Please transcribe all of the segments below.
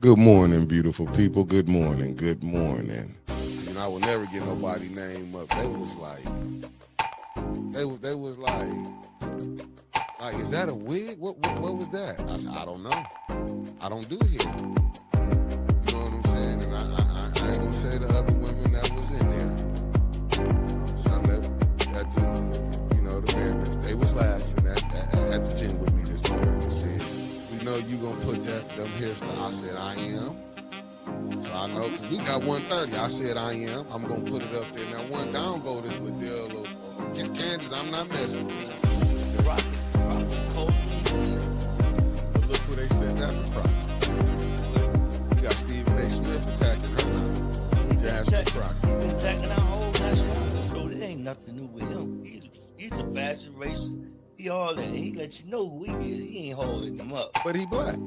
Good morning, beautiful people. Good morning. Good morning. And I will never get nobody name up. They was like, is that a wig? What was that? I said, I don't know. I don't do hair. You know what I'm saying? And I ain't gonna say the other women that was in there. Some that the marriage, they was laughing at the gym with me this morning and said, we know you gonna put them hairstyles. I said, I am. So I know, because we got 130. I said, I am. I'm going to put it up there. Now, one downvote is Liddell or Candace. I'm not messing with you. Rocket, cold. But look who they sent down the Crockett. You got Stephen A. Smith attacking her now. Jasmine Crockett. Been attacking our whole national show. It ain't nothing new with him. He's the fastest race. He all that. He let you know who he is. He ain't holding him up. But he black.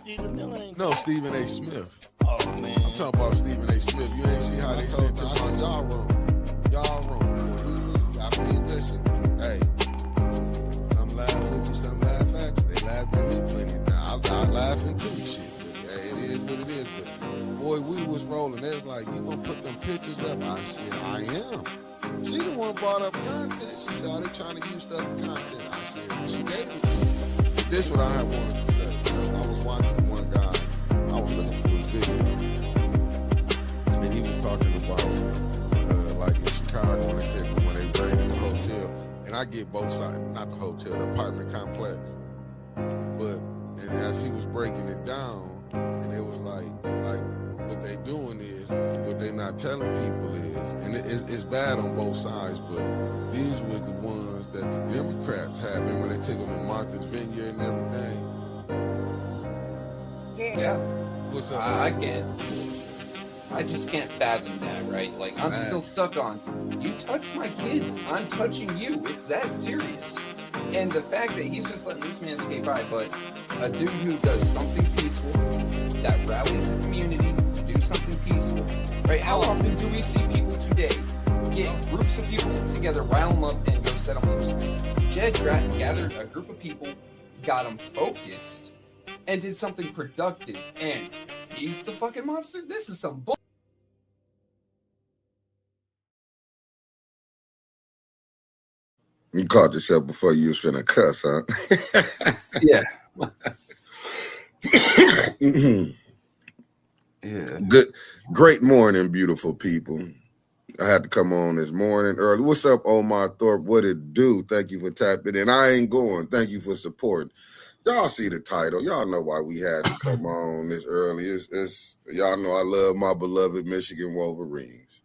Stephen Miller ain't. No, Stephen A. Smith. Oh, man. I'm talking about Stephen A. Smith. You ain't see how they said to my y'all wrong. Y'all wrong. I mean, listen. Hey, some laugh with you, some laugh at you. They laughed at me plenty of times. I laughing too, shit. But hey, it is what it is. But boy, we was rolling. They was like, you gonna put them pictures up? I said, I am. She the one brought up content. She said, oh, they trying to use stuff for content. I said, well, she gave it to me. But this what I wanted to say. I was watching one guy. I was looking for his video. And he was talking about, like in Chicago, when they raided the hotel. And I get both sides, not the hotel, the apartment complex. But, and as he was breaking it down, and it was like what they doing is, what they not telling people is, and it's bad on both sides, but these was the ones that the Democrats had when they took them to Martha's Vineyard and everything. Yeah. What's up? I can't. I just can't fathom that, right? Like, I'm still stuck on, you touch my kids, I'm touching you. It's that serious. And the fact that he's just letting this man skate by, but a dude who does something peaceful, that rallies the community to do something peaceful, right? How often do we see people today get groups of people together, rile them up, and go set them loose? Jed gathered a group of people, got them focused, and did something productive, and he's the fucking monster? This is some bull. You caught yourself before you was finna cuss, huh? Yeah. Yeah. Great morning, beautiful people. I had to come on this morning early. What's up, Omar Thorpe? What it do? Thank you for tapping in. I ain't going. Thank you for support. Y'all see the title. Y'all know why we had to come on this early. It's y'all know I love my beloved Michigan Wolverines.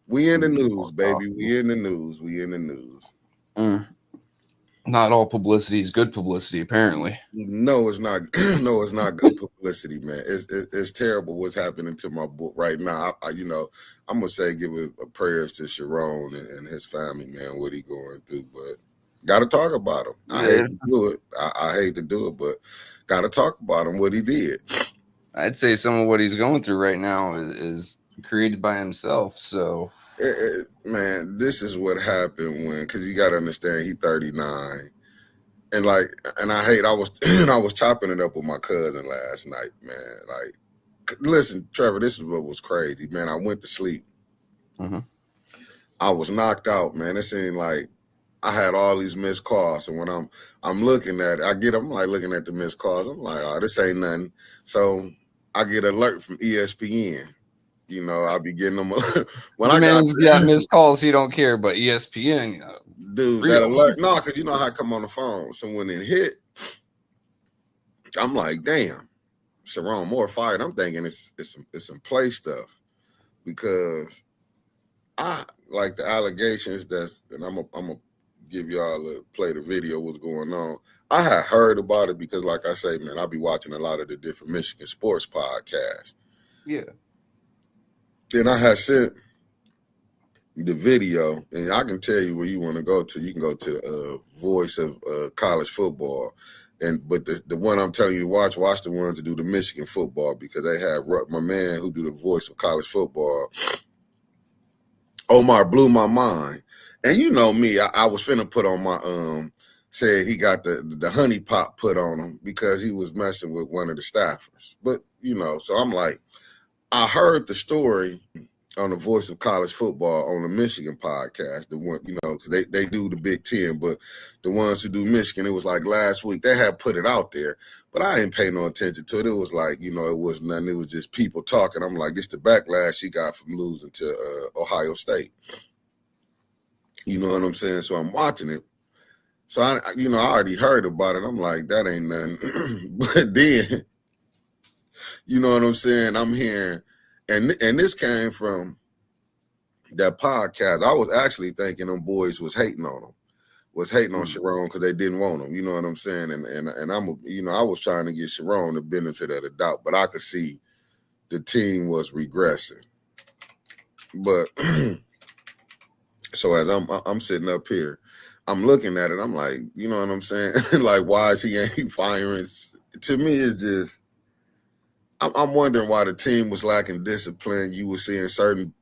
We in the news, baby. We in the news. We in the news. Not all publicity is good publicity, apparently. No, it's not. No, it's not good publicity, man. It's terrible what's happening to my book right now. I'm gonna say give a prayers to Sharon and his family, man. What he going through, but got to talk about him. I hate to do it. I hate to do it, but got to talk about him. What he did. I'd say some of what he's going through right now is created by himself. So. Man, this is what happened because you got to understand he's 39, and I was chopping it up with my cousin last night, man. Like, listen, Trevor, this is what was crazy, man. I went to sleep. Mm-hmm. I was knocked out, man. It seemed like I had all these missed calls, and when I'm looking at it, I'm like looking at the missed calls. I'm like, oh, this ain't nothing. So I get an alert from ESPN. You know, I'll be getting them when I got missed calls. You don't care, but ESPN, dude, that alert. No, because you know how I come on the phone. So when it hit, I'm like, damn, Sharon Moore fired. I'm thinking it's some play stuff because I like the allegations and I'm gonna give y'all play the video what's going on. I had heard about it because, like I say, man, I'll be watching a lot of the different Michigan sports podcasts. Yeah. Then I had sent the video, and I can tell you where you want to go to. You can go to the Voice of College Football, but the one I'm telling you to watch the ones that do the Michigan football because they have my man who do the Voice of College Football. Omar blew my mind, and you know me, I was finna put on said he got the honey pot put on him because he was messing with one of the staffers. But so I'm like, I heard the story on the Voice of College Football on the Michigan podcast, the one, because they do the Big Ten, but the ones who do Michigan, it was like last week, they had put it out there, but I ain't pay no attention to it. It was like, it was nothing. It was just people talking. I'm like, it's the backlash he got from losing to Ohio State. You know what I'm saying? So I'm watching it. So I already heard about it. I'm like, that ain't nothing. But then, you know what I'm saying? I'm hearing, and this came from that podcast. I was actually thinking them boys was hating on him, Sharon because they didn't want him. You know what I'm saying? And I'm, I was trying to get Sharon the benefit of the doubt, but I could see the team was regressing. But so as I'm sitting up here, I'm looking at it. I'm like, you know what I'm saying? Like, why is he ain't firing? To me, it's just, I'm wondering why the team was lacking discipline. You were seeing certain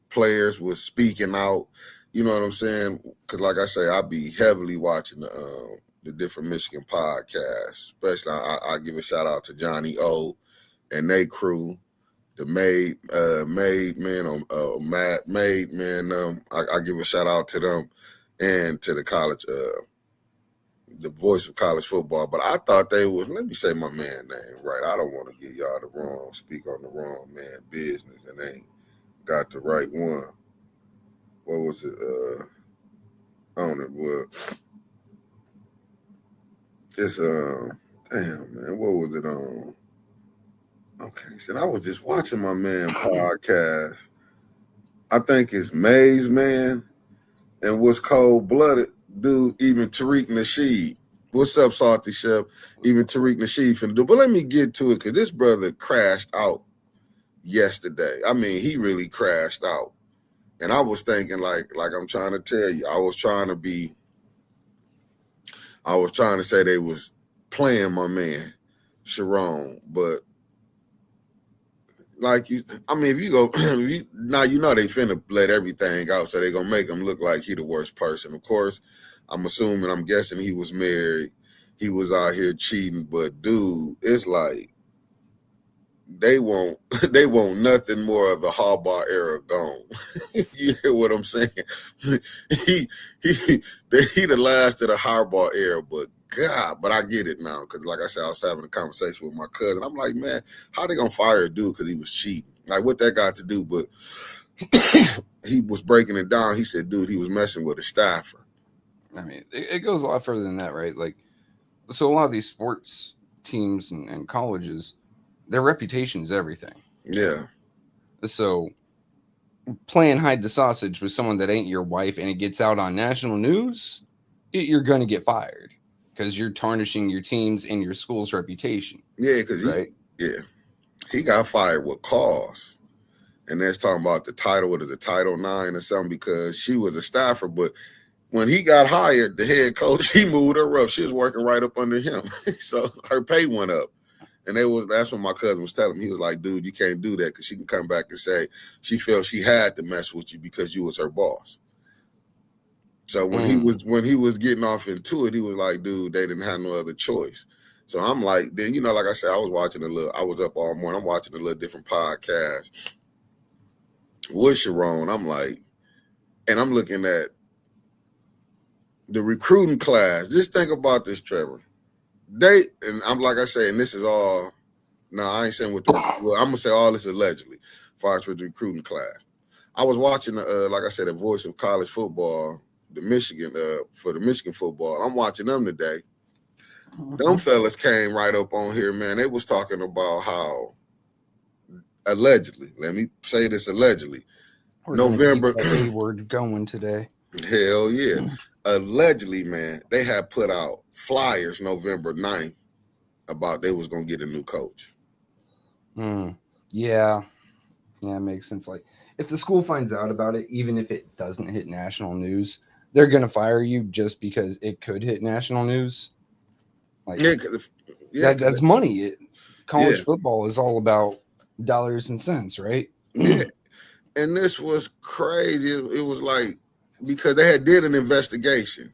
players was speaking out. You know what I'm saying? Because, like I say, I be heavily watching the different Michigan podcasts. Especially, I give a shout out to Johnny O and they crew, the Made Man on Made Man. I give a shout out to them and to the college, the Voice of College Football. But I thought they was, let me say my man name right. I don't want to get y'all speak on the wrong man business and ain't got the right one. What was it? On it was it's damn man, what was it on? Okay, so I was just watching my man podcast. I think it's Maze Man and what's Cold Blooded dude, even Tariq Nasheed. What's up, Salty Chef? Even Tariq Nasheed finna do. But let me get to it because this brother crashed out yesterday. I mean, he really crashed out. And I was thinking, like I'm trying to tell you, I was trying to say they was playing my man, Sharon, but like if you go, now they finna let everything out, so they gonna make him look like he the worst person. Of course, I'm guessing he was married, he was out here cheating, but dude, it's like they want nothing more of the Harbaugh era gone. You hear what I'm saying? he the last of the Harbaugh era, but I get it now because, like I said, I was having a conversation with my cousin. I'm like, man, how they gonna fire a dude because he was cheating? Like, what that got to do? But he was breaking it down. He said, dude, he was messing with a staffer. I mean, it goes a lot further than that, right? Like, so a lot of these sports teams and colleges, their reputation is everything. Yeah. So playing hide the sausage with someone that ain't your wife and it gets out on national news, you're going to get fired because you're tarnishing your team's and your school's reputation. Yeah, because he got fired with cause. And that's talking about the title, what is it, Title IX or something, because she was a staffer, but when he got hired, the head coach, he moved her up. She was working right up under him. So her pay went up. And that's what my cousin was telling me. He was like, dude, you can't do that because she can come back and say she felt she had to mess with you because you was her boss. So when he was getting off into it, he was like, dude, they didn't have no other choice. So I'm like, then, like I said, I was up all morning. I'm watching a little different podcast with Sharon. I'm like, and I'm looking at the recruiting class. Just think about this, Trevor. And I'm like I say, and this is all, I ain't saying I'm going to say all this allegedly, as far as with the recruiting class. I was watching, like I said, the Voice of College Football, the Michigan, for the Michigan football. I'm watching them today. Them fellas came right up on here, man. They was talking about how, allegedly, let me say this allegedly, We're November. Keep that A-word going today. Hell yeah. Allegedly, man, they had put out flyers November 9th about they was going to get a new coach. Yeah, it makes sense. Like, if the school finds out about it, even if it doesn't hit national news, they're going to fire you just because it could hit national news. Like, that's money. College football is all about dollars and cents, right? Yeah. And this was crazy. It was like, because they had did an investigation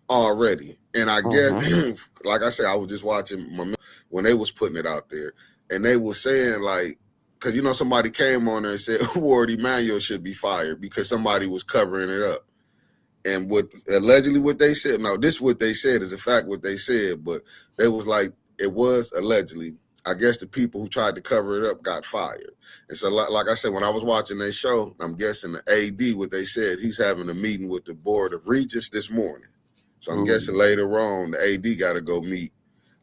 already. And I Mhm. guess, like I said, I was just watching when they was putting it out there, and they were saying like, because somebody came on there and said Ward Emmanuel should be fired because somebody was covering it up. And what allegedly what they said, no, this what they said is a fact what they said, but they was like, it was allegedly. I guess the people who tried to cover it up got fired. And so, like I said, when I was watching their show, I'm guessing the AD, what they said, he's having a meeting with the board of regents this morning. So I'm guessing later on the AD got to go meet.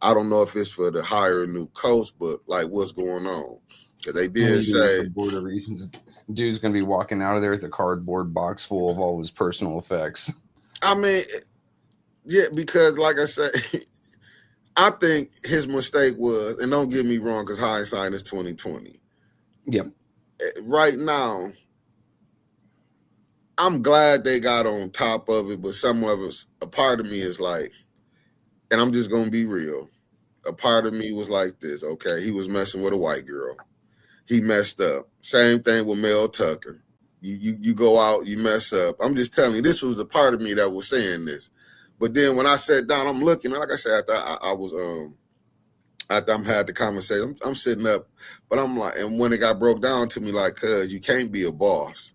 I don't know if it's for the hire a new coach, but like what's going on? Because they did say the Board of Regents dude's gonna be walking out of there with a cardboard box full of all his personal effects. I mean, yeah, because like I said, I think his mistake was, and don't get me wrong, because hindsight is 2020. Yep. Right now, I'm glad they got on top of it, but some of us, a part of me is like, and I'm just gonna be real. A part of me was like this. Okay, he was messing with a white girl. He messed up. Same thing with Mel Tucker. You go out, you mess up. I'm just telling you, this was a part of me that was saying this. But then when I sat down, I'm looking, like I said, after I'm had the conversation, I'm sitting up, but I'm like, and when it got broke down to me, like, cuz you can't be a boss.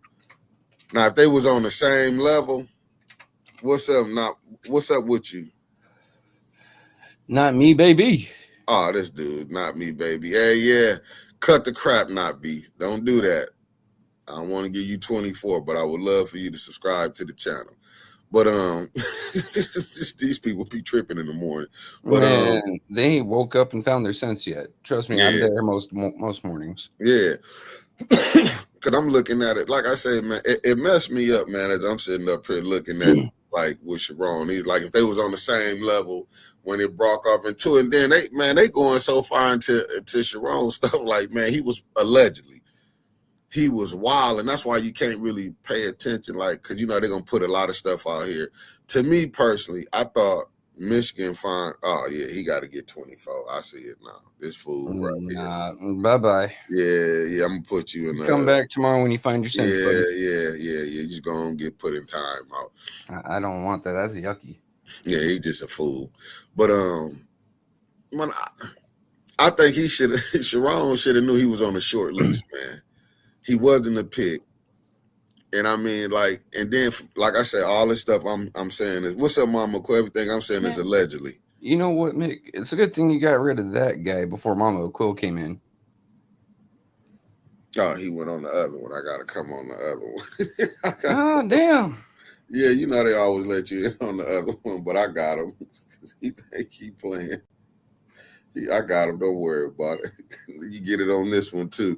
Now, if they was on the same level, what's up? What's up with you? Not me, baby. Oh, this dude, not me, baby. Hey, yeah, cut the crap, not be. Don't do that. I don't want to give you 24, but I would love for you to subscribe to the channel. But these people be tripping in the morning. But Man, they ain't woke up and found their sense yet. Trust me, yeah. I'm there most mornings. Yeah. Because I'm looking at it, like I said, man, it messed me up, man, as I'm sitting up here looking at like with Sharon. He's like, if they was on the same level when it broke off into it, and then they going so far into Sharon stuff, like, man, he was allegedly. He was wild, and that's why you can't really pay attention, like, because they're gonna put a lot of stuff out here. To me personally, I thought Michigan fine. Oh yeah, he got to get 24. I see it now. This fool right here. Bye bye. Yeah. I'm gonna put you in. Come back tomorrow when you find your sense, buddy. Yeah. You're just gonna get put in time out. I don't want that. That's yucky. Yeah, he's just a fool. But man, I think he should. Sharon should have knew he was on a short lease, man. He wasn't a pick. And I mean, like, and then, like I said, all this stuff I'm saying is, what's up, Mama? Everything I'm saying is allegedly. You know what, Mick? It's a good thing you got rid of that guy before Mama Quill came in. Oh, he went on the other one. I got to come on the other one. Oh, damn. Yeah, they always let you in on the other one, but I got him. He think he playing. I got him. Don't worry about it. You get it on this one, too.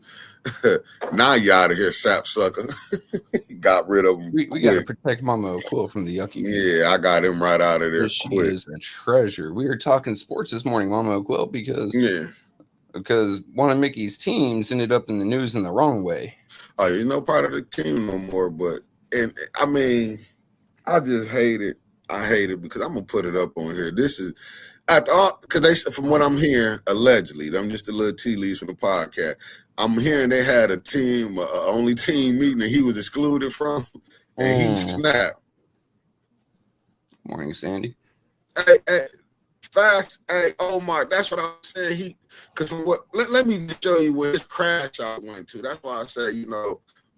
Now you out of here, sap sucker. Got rid of him. We got to protect Mama Quill from the yucky. Yeah, I got him right out of there. She is a treasure. We were talking sports this morning, Mama Quill, because one of Mickey's teams ended up in the news in the wrong way. Oh, you're no part of the team no more, and I mean, I just hate it. I hate it because I'm going to put it up on here. This is, because from what I'm hearing, allegedly, I'm just a little tea leaves from the podcast. I'm hearing they had a team, only team meeting, and he was excluded from, and he snapped. Morning, Sandy. Hey, facts. Hey, Omar, that's what I'm saying. Because let me show you where this crash I went to. That's why I say,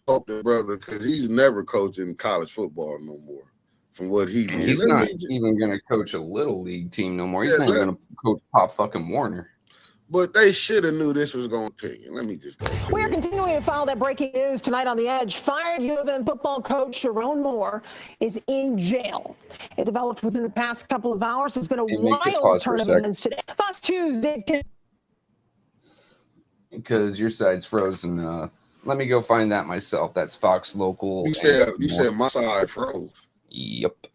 hope the brother, because he's never coaching college football no more. From what he did, he's not even going to coach a little league team no more. He's not even going to coach Pop fucking Warner. But they should have knew this was going to pick. Let me just go. We're continuing to follow that breaking news tonight on The Edge. Fired U of M football coach Sharon Moore is in jail. It developed within the past couple of hours. It's been a wild turn of events today. Fox Tuesday. Because your side's frozen. Let me go find that myself. That's Fox Local. You said my side froze. Yep.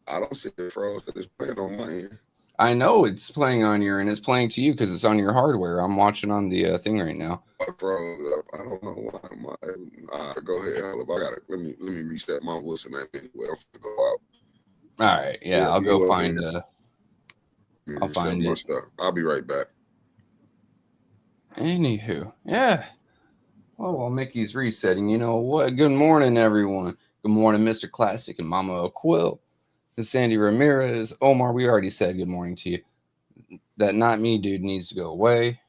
I don't see it froze because it's playing on my end. I know it's playing on your, and it's playing to you because it's on your hardware. I'm watching on the thing right now. I froze up. I don't know why. Go ahead. I got it. Let me reset my whistle name anyway. I'm gonna go out. All right. Yeah, I'll go find. I'll find it. Stuff. I'll be right back. Anywho, yeah. Well, while Mickey's resetting, you know what? Good morning, everyone. Good morning, Mr. Classic and Mama Quill. Sandy Ramirez. Omar, we already said good morning to you. That not me dude needs to go away.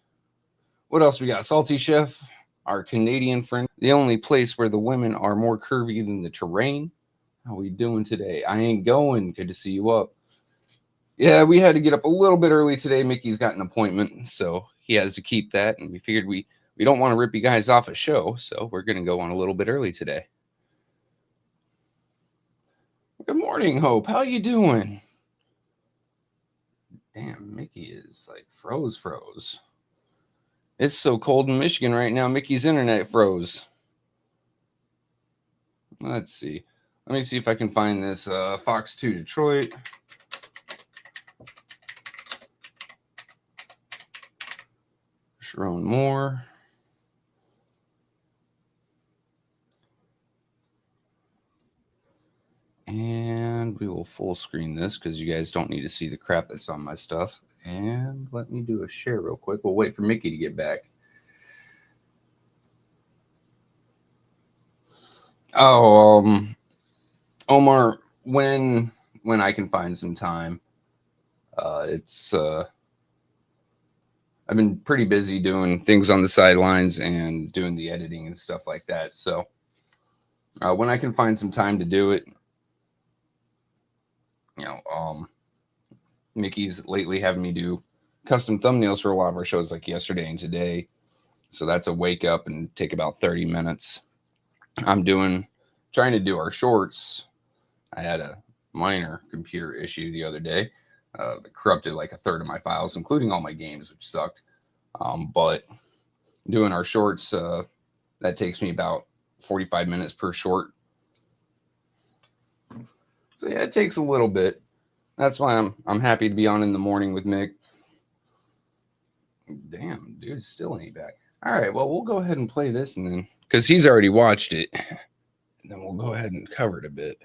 What else we got? Salty Chef, our Canadian friend. The only place where the women are more curvy than the terrain. How we doing today? I ain't going. Good to see you up. Yeah, we had to get up a little bit early today. Mickey's got an appointment, so he has to keep that. And we figured we don't want to rip you guys off a show, so we're going to go on a little bit early today. Good morning, Hope. How you doing? Damn, Mickey is like froze. It's so cold in Michigan right now. Mickey's internet froze. Let's see. Let me see if I can find this Fox 2 Detroit. Sharon Moore. And we will full screen this because you guys don't need to see the crap that's on my stuff. And let me do a share real quick. We'll wait for Mickey to get back. Oh, Omar, when I can find some time, I've been pretty busy doing things on the sidelines and doing the editing and stuff like that. So when I can find some time to do it, Mickey's lately having me do custom thumbnails for a lot of our shows like yesterday and today. So that's a wake up and take about 30 minutes. I'm trying to do our shorts. I had a minor computer issue the other day that corrupted like a third of my files, including all my games, which sucked. But doing our shorts, that takes me about 45 minutes per short. So yeah, it takes a little bit. That's why I'm happy to be on in the morning with Mick. Damn, dude, still ain't back. All right, well, we'll go ahead and play this, and then because he's already watched it, and then we'll go ahead and cover it a bit.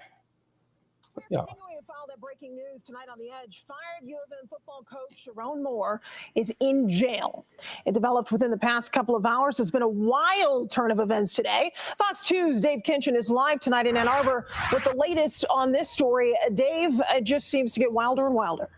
Yeah. Continuing to follow that breaking news tonight on The Edge, fired U of M football coach Sharon Moore is in jail. It developed within the past couple of hours. There's been a wild turn of events today. Fox 2's Dave Kinchin is live tonight in Ann Arbor with the latest on this story. Dave, it just seems to get wilder and wilder.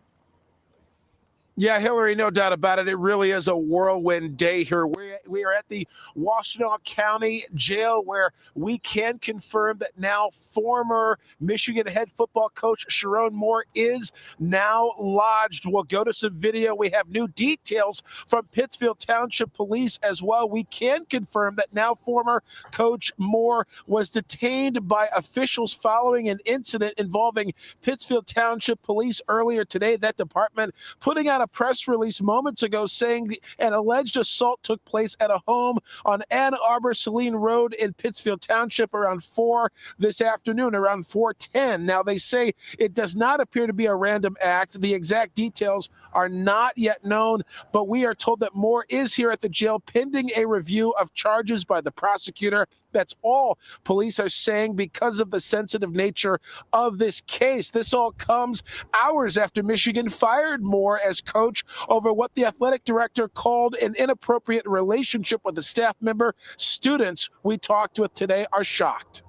Yeah, Hillary, no doubt about it. It really is a whirlwind day here. We are at the Washtenaw County Jail, where we can confirm that now former Michigan head football coach Sharon Moore is now lodged. We'll go to some video. We have new details from Pittsfield Township Police as well. We can confirm that now former coach Moore was detained by officials following an incident involving Pittsfield Township Police earlier today. That department putting out a press release moments ago saying an alleged assault took place at a home on Ann Arbor Saline Road in Pittsfield Township around 4 this afternoon, around 4:10. Now, they say it does not appear to be a random act. The exact details are not yet known, but we are told that Moore is here at the jail pending a review of charges by the prosecutor. That's all police are saying because of the sensitive nature of this case. This all comes hours after Michigan fired Moore as coach over what the athletic director called an inappropriate relationship with a staff member. Students we talked with today are shocked.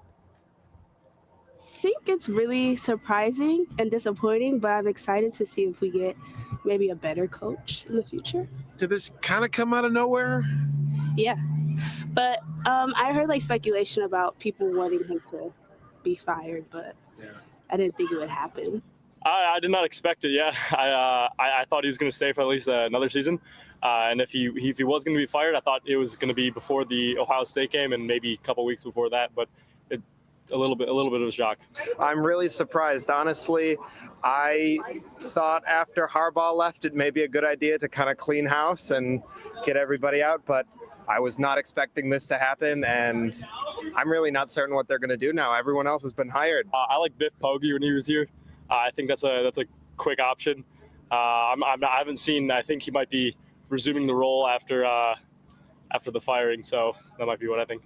I think it's really surprising and disappointing, but I'm excited to see if we get maybe a better coach in the future. Did this kind of come out of nowhere? Yeah, but I heard like speculation about people wanting him to be fired, but I didn't think it would happen. I did not expect it. Yeah, I thought he was going to stay for at least another season, and if he was going to be fired, I thought it was going to be before the Ohio State game and maybe a couple weeks before that. But a little bit of a shock. I'm really surprised, honestly. I thought after Harbaugh left, it may be a good idea to kind of clean house and get everybody out, but I was not expecting this to happen, and I'm really not certain what they're going to do now. Everyone else has been hired. I like Biff Poggi when he was here. I think that's a quick option. I haven't seen. I think he might be resuming the role after the firing, so that might be what I think.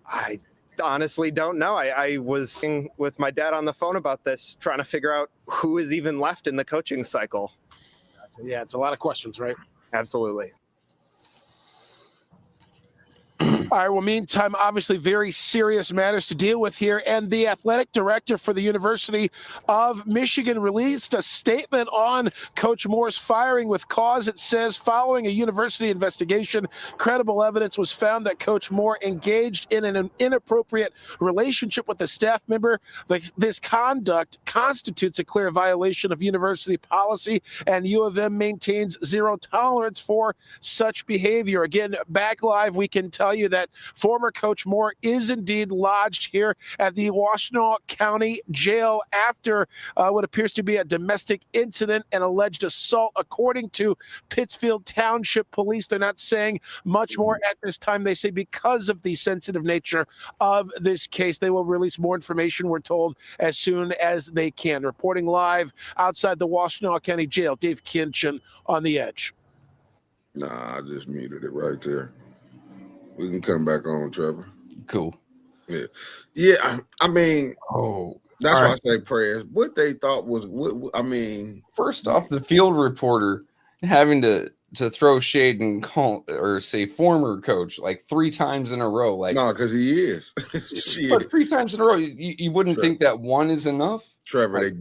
I honestly don't know. I was with my dad on the phone about this, trying to figure out who is even left in the coaching cycle. Yeah, it's a lot of questions, right? Absolutely. All right, well, meantime, obviously very serious matters to deal with here. And the athletic director for the University of Michigan released a statement on Coach Moore's firing with cause. It says, following a university investigation, credible evidence was found that Coach Moore engaged in an inappropriate relationship with a staff member. This conduct constitutes a clear violation of university policy, and U of M maintains zero tolerance for such behavior. Again, back live, we can tell you that former Coach Moore is indeed lodged here at the Washtenaw County Jail after what appears to be a domestic incident and alleged assault. According to Pittsfield Township Police, they're not saying much more at this time. They say because of the sensitive nature of this case, they will release more information, we're told, as soon as they can. Reporting live outside the Washtenaw County Jail, Dave Kinchin on The Edge. Nah, I just muted it right there. We can come back on, Trevor. Cool. Yeah. I mean, that's why right. I say prayers. What they thought was, first off, the field reporter having to throw shade and call or say former coach like 3 times in a row. Like, no, because he is. But 3 times in a row, you wouldn't think that one is enough. Trevor, like,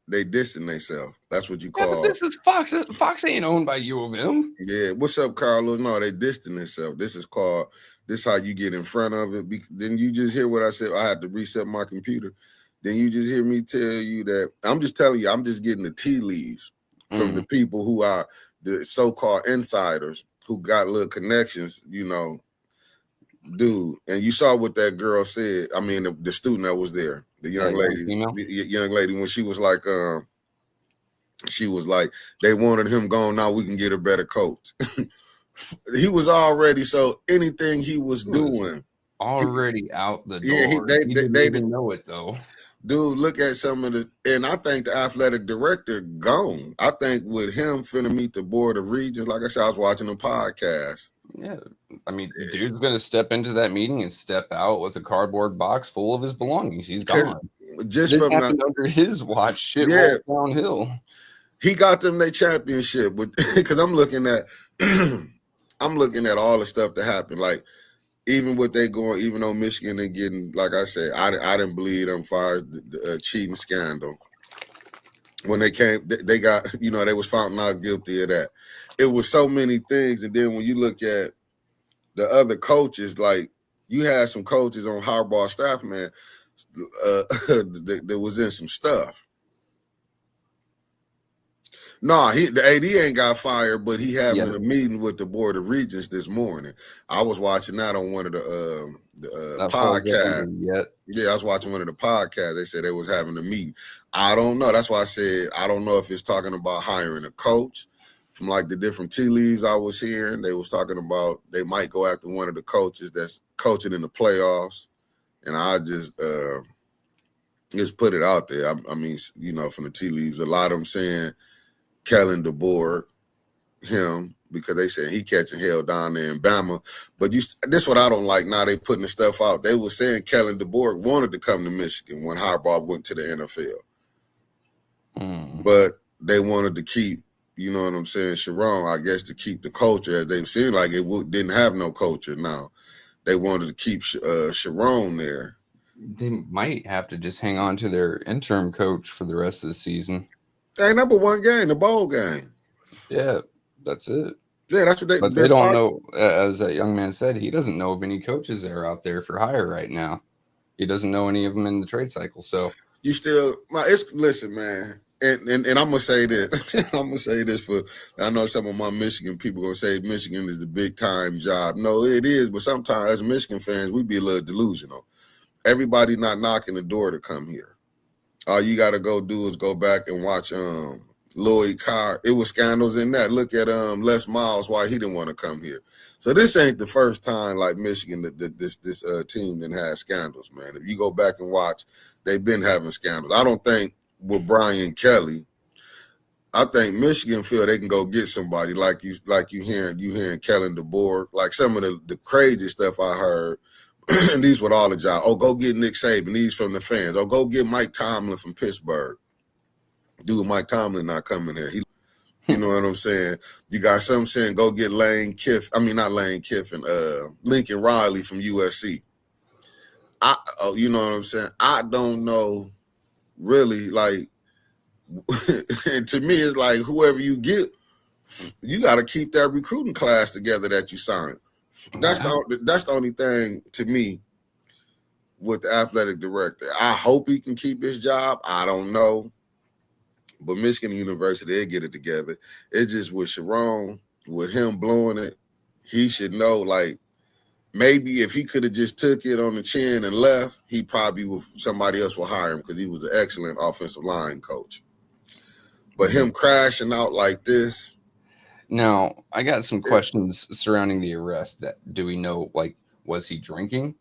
they distant themselves. That's what you call. Yeah, but this is Fox. Fox ain't owned by U of M. Yeah. What's up, Carlos? No, they distant themselves. This is called. This is how you get in front of it. Then you just hear what I said. I had to reset my computer. Then you just hear me tell you that I'm just telling you. I'm just getting the tea leaves from the people who are the so-called insiders who got little connections. You know, dude. And you saw what that girl said. I mean, the student that was there. The young lady, when she was like, they wanted him gone. Now we can get a better coach. He was already, so anything he was doing already out the door. Yeah, they didn't know it though. Dude, look at some of the, and I think the athletic director gone. I think with him finna meet the board of regents. Like I said, I was watching a podcast. Yeah, I mean, dude's going to step into that meeting and step out with a cardboard box full of his belongings. He's gone. Just this from happened under his watch. Shit rolled downhill. He got them their championship, because I'm looking at all the stuff that happened. Like even what they going, even though Michigan and getting, like I said, I didn't believe them far as the cheating scandal. When they came, they got, they was found not guilty of that. It was so many things. And then when you look at the other coaches, like you had some coaches on Harbaugh's staff, man, that was in some stuff. No, the AD ain't got fired, but he having a meeting with the board of regents this morning. I was watching that on one of the podcasts. Yeah, I was watching one of the podcasts. They said they was having a meeting. I don't know. That's why I said I don't know if it's talking about hiring a coach. From like the different tea leaves I was hearing, they was talking about they might go after one of the coaches that's coaching in the playoffs. And I just put it out there. I mean, from the tea leaves, a lot of them saying Kellen DeBoer, him, because they said he catching hell down there in Bama. But this what I don't like. Now they putting the stuff out. They were saying Kellen DeBoer wanted to come to Michigan when Harbaugh went to the NFL. But they wanted to keep, you know what I'm saying, Sharon, I guess, to keep the culture, as they seemed like it didn't have no culture now. They wanted to keep Sharon there. They might have to just hang on to their interim coach for the rest of the season. Hey, number one game, the bowl game. Yeah, that's it. Yeah, that's what they. But they don't know, as that young man said, he doesn't know of any coaches that are out there for hire right now. He doesn't know any of them in the trade cycle. So you still, listen, man. And I'm gonna say this. I'm gonna say this I know some of my Michigan people gonna say Michigan is the big time job. No, it is, but sometimes as Michigan fans, we be a little delusional. Everybody not knocking the door to come here. All you gotta go do is go back and watch Lloyd Carr. It was scandals in that. Look at Les Miles, why he didn't want to come here. So this ain't the first time like Michigan that this team done had scandals, man. If you go back and watch, they've been having scandals. I don't think with Brian Kelly, I think Michigan feel they can go get somebody like you hearing Kellen DeBoer, like some of the crazy stuff I heard. And these with all the jobs. Oh, go get Nick Saban. These from the fans. Oh, go get Mike Tomlin from Pittsburgh. Dude, Mike Tomlin not coming here. You know what I'm saying? You got some saying go get not Lane Kiffin, Lincoln Riley from USC. You know what I'm saying? I don't know really, like, and to me, it's like whoever you get, you got to keep that recruiting class together that you signed. That's the only thing to me with the athletic director. I hope he can keep his job. I don't know. But Michigan University, they get it together. It's just with Sharon, with him blowing it, he should know, like, maybe if he could have just took it on the chin and left, he probably somebody else will hire him because he was an excellent offensive line coach. But him crashing out like this. Now, I got some questions surrounding the arrest. Do we know, like, was he drinking?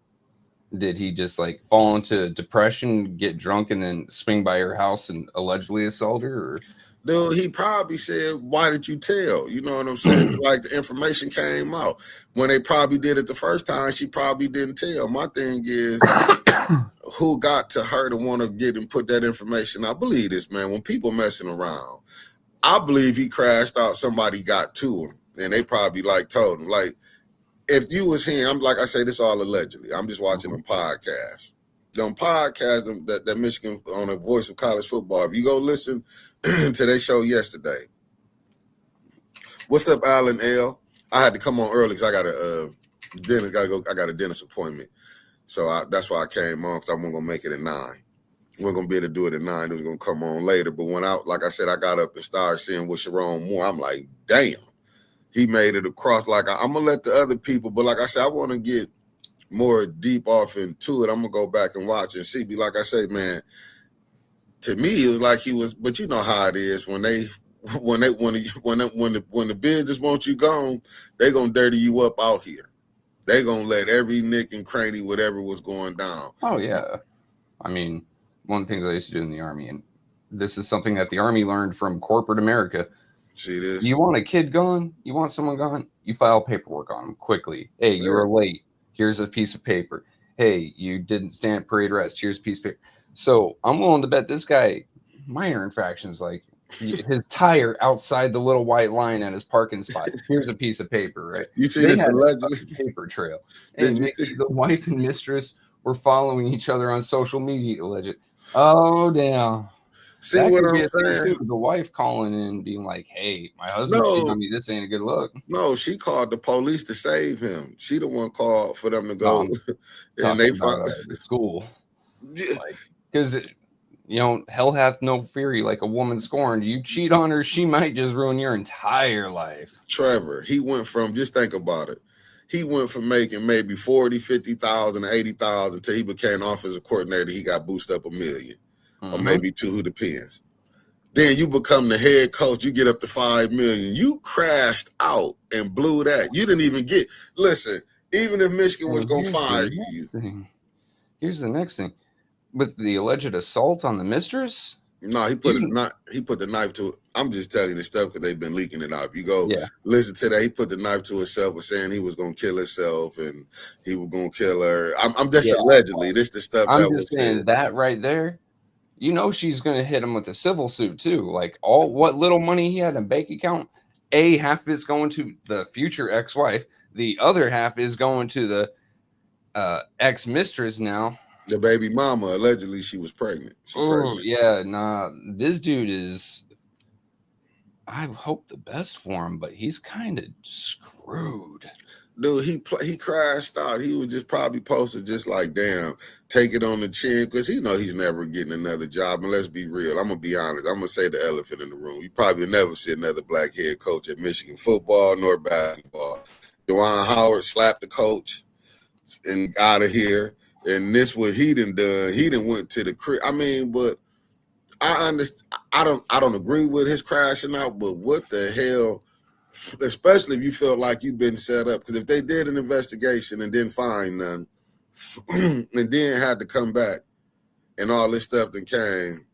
Did he just, like, fall into depression, get drunk, and then swing by her house and allegedly assault her? Or? Dude, he probably said, why did you tell? You know what I'm saying? Like, the information came out. When they probably did it the first time, she probably didn't tell. My thing is, who got to her to want to get and put that information? I believe this, man. When people messing around, I believe he crashed out. Somebody got to him, and they probably, like, told him. Like, if you was him, I'm like I say, this all allegedly. I'm just watching them podcasts. Them podcasts that Michigan on the Voice of College Football. If you go listen to their show yesterday. What's up, Alan L? I had to come on early because I got a dentist. I got a dentist appointment, so that's why I came on because I wasn't gonna make it at 9. We weren't gonna be able to do it at 9. It was gonna come on later. But when like I said, I got up and started seeing with Sharon Moore. I'm like, damn. He made it across. Like, I'm going to let the other people, but like I said, I want to get more deep off into it. I'm going to go back and watch and see. Like I say, man, to me, it was like he was, but you know how it is when the business wants you gone, they going to dirty you up out here. They going to let every nick and cranny, whatever was going down. Oh, yeah. I mean, one of the things I used to do in the Army, and this is something that the Army learned from corporate America. See this? You want a kid gone? You want someone gone? You file paperwork on them quickly. Hey, you were late. Here's a piece of paper. Hey, you didn't stand parade rest. Here's a piece of paper. So I'm willing to bet this guy, minor infractions, like his tire outside the little white line at his parking spot. Here's a piece of paper, right? You see this allegedly? Paper trail. And Mickey, the wife and mistress were following each other on social media, alleged. Oh, damn. See that what I'm saying? The wife calling in, being like, "Hey, my husband cheated on me. This ain't a good look." No, she called the police to save him. She the one called for them to go, and they found the school, because hell hath no fury like a woman scorned. You cheat on her, she might just ruin your entire life. Trevor, he went from, just think about it. He went from making maybe 40, 50,000, 80,000 until he became offensive coordinator. He got boosted up $1 million. Or maybe 2, who depends. Then you become the head coach, you get up to $5 million. You crashed out and blew that. You didn't even get, listen, even if Michigan was going to fire you. Here's the next thing. With the alleged assault on the mistress? No, he put the knife to it. I'm just telling you the stuff because they've been leaking it out. If you go listen to that, he put the knife to himself, was saying he was going to kill himself and he was going to kill her. I'm just allegedly. This the stuff I'm that just was saying said. That right there. She's going to hit him with a civil suit, too. Like, what little money he had in a bank account, half is going to the future ex-wife. The other half is going to the ex-mistress now. The baby mama, allegedly, she was pregnant. Oh, yeah. Nah, this dude is... I hope the best for him, but he's kind of screwed. Dude, he crashed out. He was just probably posted just like, damn, take it on the chin, because he's never getting another job. And let's be real. I'm going to be honest. I'm going to say the elephant in the room. You probably never see another black head coach at Michigan football nor basketball. Juwan Howard slapped the coach and out of here. And this what he done. He done went to the crib. I mean, but I understand. I don't agree with his crashing out, but what the hell? Especially if you feel like you've been set up. Because if they did an investigation and didn't find none, and then had to come back and all this stuff that came.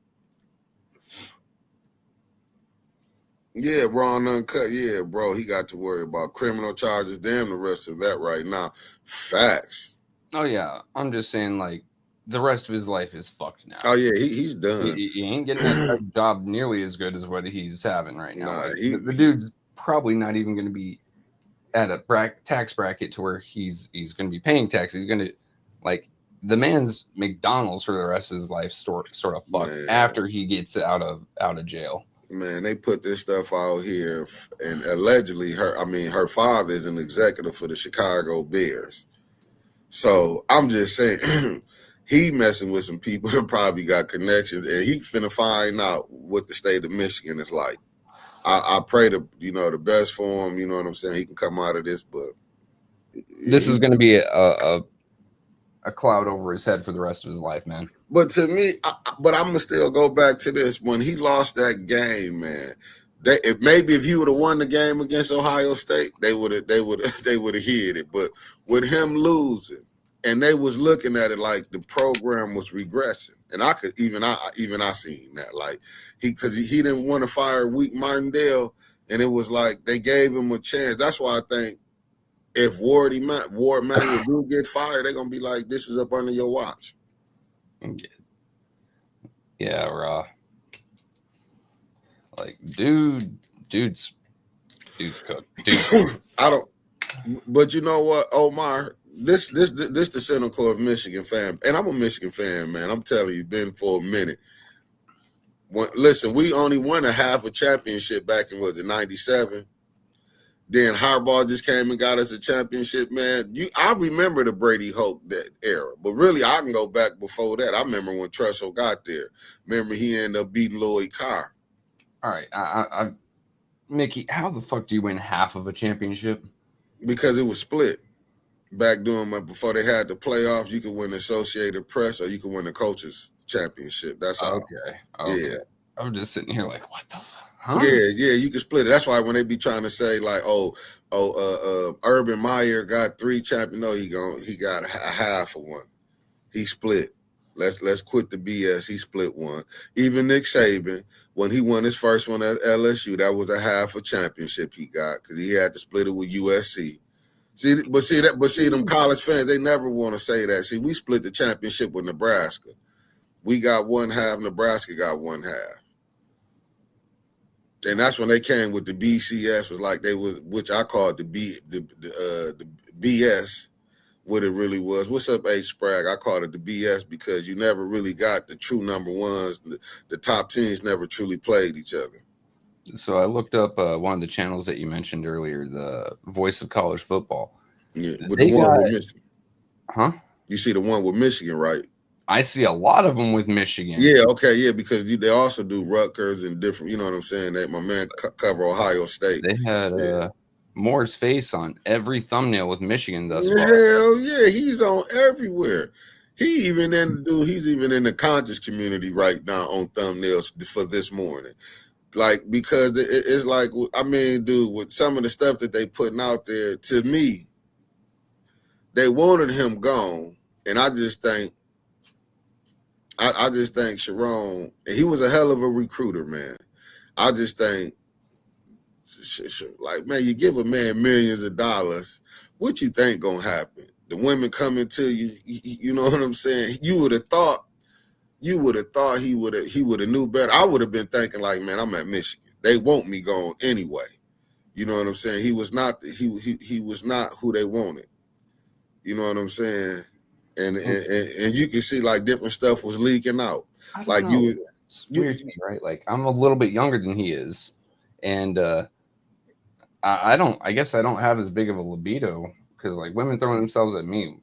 Yeah, raw and uncut. Yeah, bro, he got to worry about criminal charges. Damn the rest of that right now. Facts. Oh, yeah. I'm just saying, like, the rest of his life is fucked now. Oh yeah, he's done. He ain't getting that job nearly as good as what he's having right now. Nah, like, the dude's probably not even going to be at a tax bracket to where he's going to be paying taxes. He's going to, like, the man's McDonald's for the rest of his life sort of fucked after he gets out of jail. Man, they put this stuff out here, and allegedly her father is an executive for the Chicago Bears. So I'm just saying, he messing with some people that probably got connections, and he finna find out what the state of Michigan is like. I pray the best for him. You know what I'm saying? He can come out of this, but this is going to be a cloud over his head for the rest of his life, man. But to me, but I'm gonna still go back to this. When he lost that game, man, if he would have won the game against Ohio State, they would have hit it. But with him losing, and they was looking at it like the program was regressing, and I seen that, like because he didn't want to fire Wink Martindale, and it was like they gave him a chance. That's why I think if Ward Manuel do get fired, they're gonna be like, this was up under your watch. Yeah, raw. Like, dude's cooked. I don't. But you know what, Omar? This the Central Core of Michigan fan, and I'm a Michigan fan, man. I'm telling you, been for a minute. Listen, we only won a half a championship back in '97. Then Harbaugh just came and got us a championship, man. I remember the Brady Hoke that era, but really I can go back before that. I remember when Tressel got there. Remember he ended up beating Lloyd Carr. All right, Mickey, how the fuck do you win half of a championship? Because it was split. Back before they had the playoffs, you could win the Associated Press or you could win the Coaches Championship. That's how. Okay. Yeah. I'm just sitting here like, what the fuck? Huh? Yeah, you can split it. That's why when they be trying to say like, Urban Meyer got 3 champions. No, he got a half of one. He split. Let's quit the BS. He split one. Even Nick Saban, when he won his first one at LSU, that was a half a championship he got because he had to split it with USC. See, them college fans, they never want to say that. See, we split the championship with Nebraska. We got one half. Nebraska got one half. And that's when they came with the BCS, was like which I called the BS, what it really was. What's up, H. Sprague? I called it the BS because you never really got the true number ones. The top teams never truly played each other. So I looked up one of the channels that you mentioned earlier, the Voice of College Football. Yeah, with the one with Michigan. Huh? You see the one with Michigan, right? I see a lot of them with Michigan. Yeah, okay, yeah, because they also do Rutgers and different, you know what I'm saying? My man cover Ohio State. They had Moore's face on every thumbnail with Michigan thus far. Hell yeah, he's on everywhere. He's even in the conscious community right now on thumbnails for this morning. Like, because it's like, I mean, dude, with some of the stuff that they putting out there, to me, they wanted him gone. And I just think Sharon, he was a hell of a recruiter, man. I just think, like, man, you give a man millions of dollars, what you think gonna happen? The women coming to you, you know what I'm saying? You would have thought he would have knew better. I would have been thinking like, man, I'm at Michigan. They want me gone anyway. You know what I'm saying? He was not he was not who they wanted. You know what I'm saying? And you can see like different stuff was leaking out. Like it's weird to me, right? Like, I'm a little bit younger than he is, and I guess I don't have as big of a libido because like women throwing themselves at me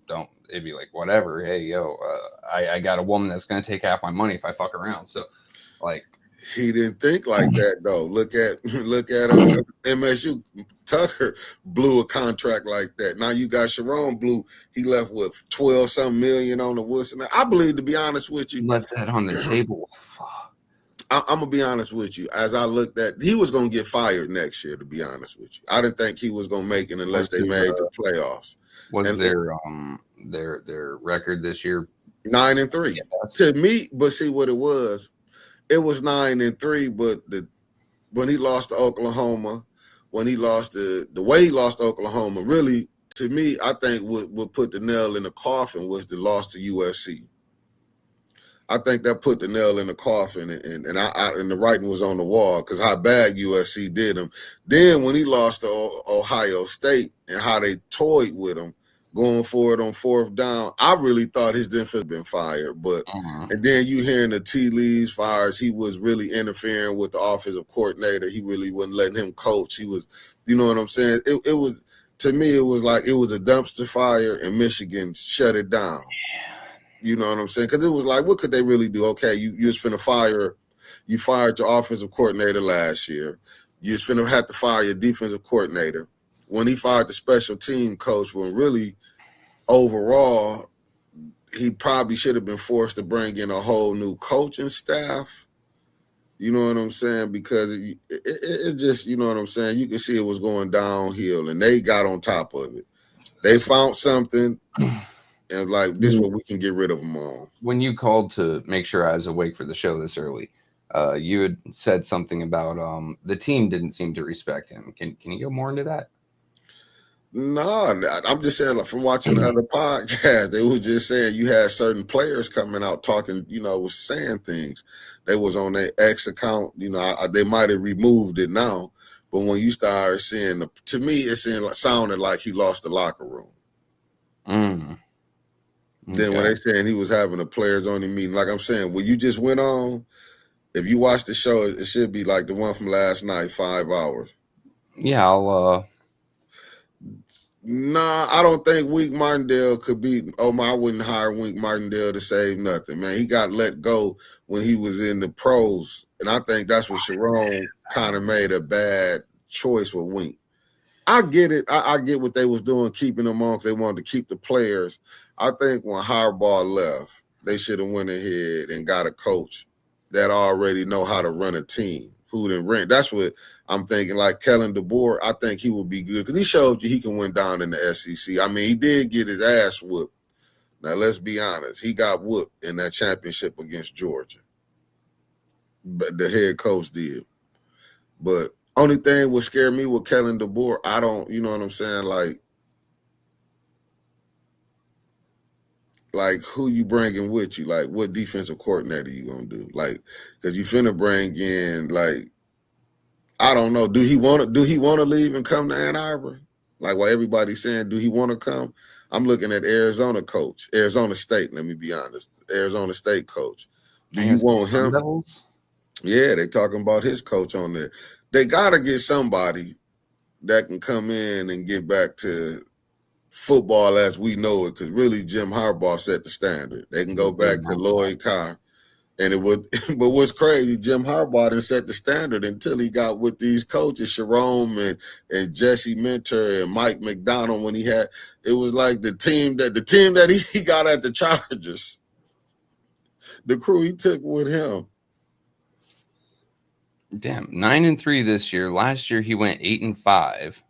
don't. It'd be like, whatever. Hey, yo, I got a woman that's gonna take half my money if I fuck around. So, like, he didn't think like that though. Look at MSU. Tucker blew a contract like that. Now you got Sharon blew. He left with 12-something million on the Wilson. I believe, to be honest with you, left that on the table. I'm gonna be honest with you. As I looked at, he was gonna get fired next year. To be honest with you, I didn't think he was gonna make it unless they made the playoffs. Was their record this year 9-3 to me? But see what it was 9-3. But when he lost to Oklahoma, when he lost the way he lost to Oklahoma, really to me, I think what put the nail in the coffin was the loss to USC. I think that put the nail in the coffin, and the writing was on the wall because how bad USC did him. Then when he lost to Ohio State and how they toyed with him, going for it on fourth down, I really thought his defense had been fired. But and then you hearing the tea leaves fires, he was really interfering with the offensive coordinator. He really wasn't letting him coach. He was, you know what I'm saying? It was, to me, it was like it was a dumpster fire, and Michigan shut it down. You know what I'm saying? Because it was like, what could they really do? Okay, you just finna fire. You fired your offensive coordinator last year. You just finna have to fire your defensive coordinator. When he fired the special team coach, when really overall he probably should have been forced to bring in a whole new coaching staff. You know what I'm saying? Because it just, you know what I'm saying? You can see it was going downhill, and they got on top of it. They found something. And like, this is what we can get rid of them all. When you called to make sure I was awake for the show this early, you had said something about the team didn't seem to respect him. Can you go more into that? No, I'm just saying, like, from watching the other podcast, they were just saying you had certain players coming out talking, you know, was saying things. They was on their X account, you know, they might have removed it now, but when you started seeing, to me, it sounded like he lost the locker room. Then when they saying he was having a players only meeting, like I'm saying, when you just went on, if you watch the show, it should be like the one from last night, 5 hours. Yeah, I'll. Nah, I don't think Wink Martindale could be. I wouldn't hire Wink Martindale to save nothing, man. He got let go when he was in the pros, and I think that's what Sharon kind of made a bad choice with Wink. I get it. I get what they was doing, keeping them on because they wanted to keep the players. I think when Harbaugh left, they should have went ahead and got a coach that already know how to run a team. Who didn't rent? That's what I'm thinking. Like Kellen DeBoer, I think he would be good because he showed you he can win down in the SEC. I mean, he did get his ass whooped. Now let's be honest, he got whooped in that championship against Georgia. But the head coach did. But only thing would scare me with Kellen DeBoer, I don't, you know what I'm saying? Like who you bringing with you? Like what defensive coordinator you gonna do? Like, because you finna bring in, like, I don't know. Do he want to leave and come to Ann Arbor? Like what everybody's saying, do he want to come? I'm looking at Arizona State. Let me be honest, Arizona State coach. Do you want him? Levels? Yeah, they talking about his coach on there. They gotta get somebody that can come in and get back to football as we know it, because really Jim Harbaugh set the standard. They can go back to Lloyd Carr, and it would. But what's crazy, Jim Harbaugh didn't set the standard until he got with these coaches, Sharon and Jesse Minter and Mike McDonald. When he had, it was like the team that he got at the Chargers, the crew he took with him. Damn, 9-3 this year. Last year he went 8-5.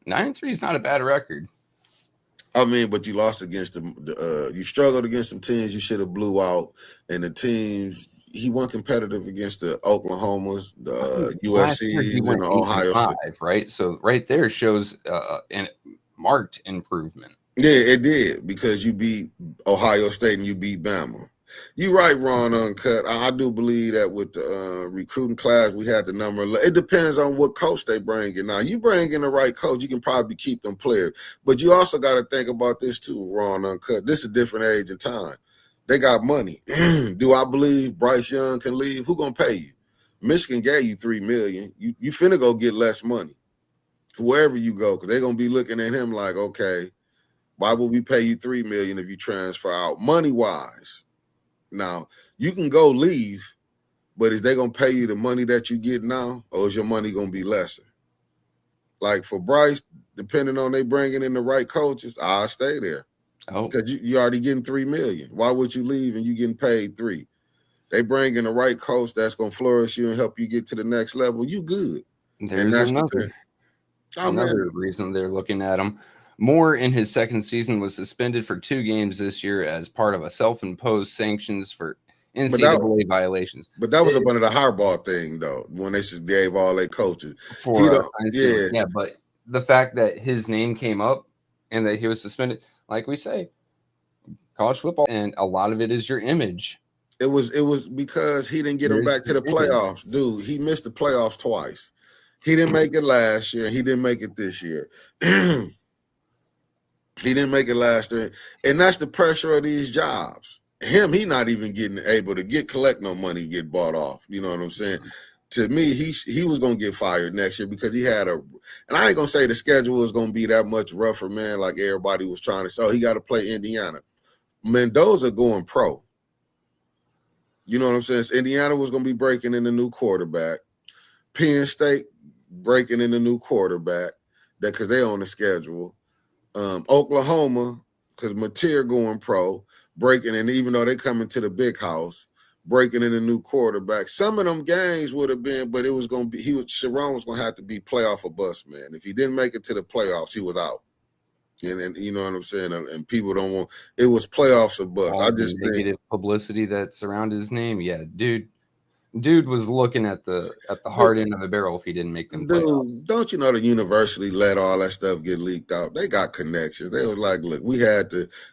9-3 is not a bad record. I mean, but you lost against them. You struggled against some teams you should have blew out, and the teams he won competitive against the Oklahomas, the USC's, and the Ohio State. Right, so right there shows a marked improvement. Yeah, it did, because you beat Ohio State and you beat Bama. You're right, Ron Uncut. I do believe that with the recruiting class, we had the number. It depends on what coach they bring in. Now, you bring in the right coach, you can probably keep them players. But you also got to think about this too, Ron Uncut. This is a different age and time. They got money. Do I believe Bryce Young can leave? Who going to pay you? Michigan gave you $3 million. You finna go get less money wherever you go, because they're going to be looking at him like, okay, why would we pay you $3 million if you transfer out? Money-wise. Now, you can go leave, but is they going to pay you the money that you get now, or is your money going to be lesser? Like for Bryce, depending on they bringing in the right coaches, I'll stay there. Oh, because you already getting $3 million. Why would you leave and you getting paid $3 million? They bring in the right coach that's going to flourish you and help you get to the next level. You good. There's another reason they're looking at him. Moore in his second season was suspended for 2 games this year as part of a self-imposed sanctions for NCAA violations. But that was up under the Harbaugh thing, though, when they just gave all their coaches. But the fact that his name came up and that he was suspended. Like we say, college football, and a lot of it is your image. It was because he didn't get him back to the playoffs. Dude, he missed the playoffs twice. He didn't make it last year. He didn't make it this year. He didn't make it last year. And that's the pressure of these jobs. He not even getting able to collect no money, get bought off. You know what I'm saying? To me, he was going to get fired next year because he had and I ain't going to say the schedule was going to be that much rougher, man, like everybody was trying to say. He got to play Indiana. Mendoza going pro. You know what I'm saying? So Indiana was going to be breaking in a new quarterback. Penn State breaking in a new quarterback because they on the schedule. Oklahoma, because Mateer going pro, breaking in, even though they coming to the big house, breaking in a new quarterback. Some of them games would have been, but it was going to be, Sharon was going to have to be playoff or bust, man. If he didn't make it to the playoffs, he was out. And you know what I'm saying? And people don't want, it was playoffs or bust. All the negative publicity that's around his name. Yeah, dude was looking at the hard end of the barrel if he didn't make them playoffs. Don't you know the university let all that stuff get leaked out? They got connections. They was like, look,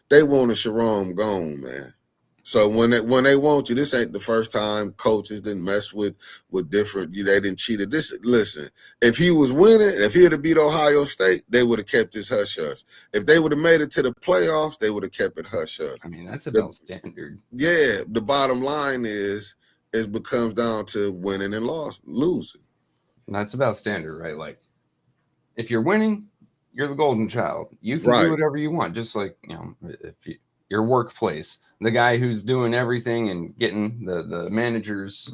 they wanted Sharon gone, man. So when they want you, this ain't the first time coaches didn't mess with different, they didn't cheat. Listen, if he was winning, if he had beat Ohio State, they would have kept his hush-hush. If they would have made it to the playoffs, they would have kept it hush-hush. I mean, that's about standard. Yeah, the bottom line is it becomes down to winning and losing. That's about standard, right? Like, if you're winning, you're the golden child. You can do whatever you want, just like, your workplace. The guy who's doing everything and getting the manager's,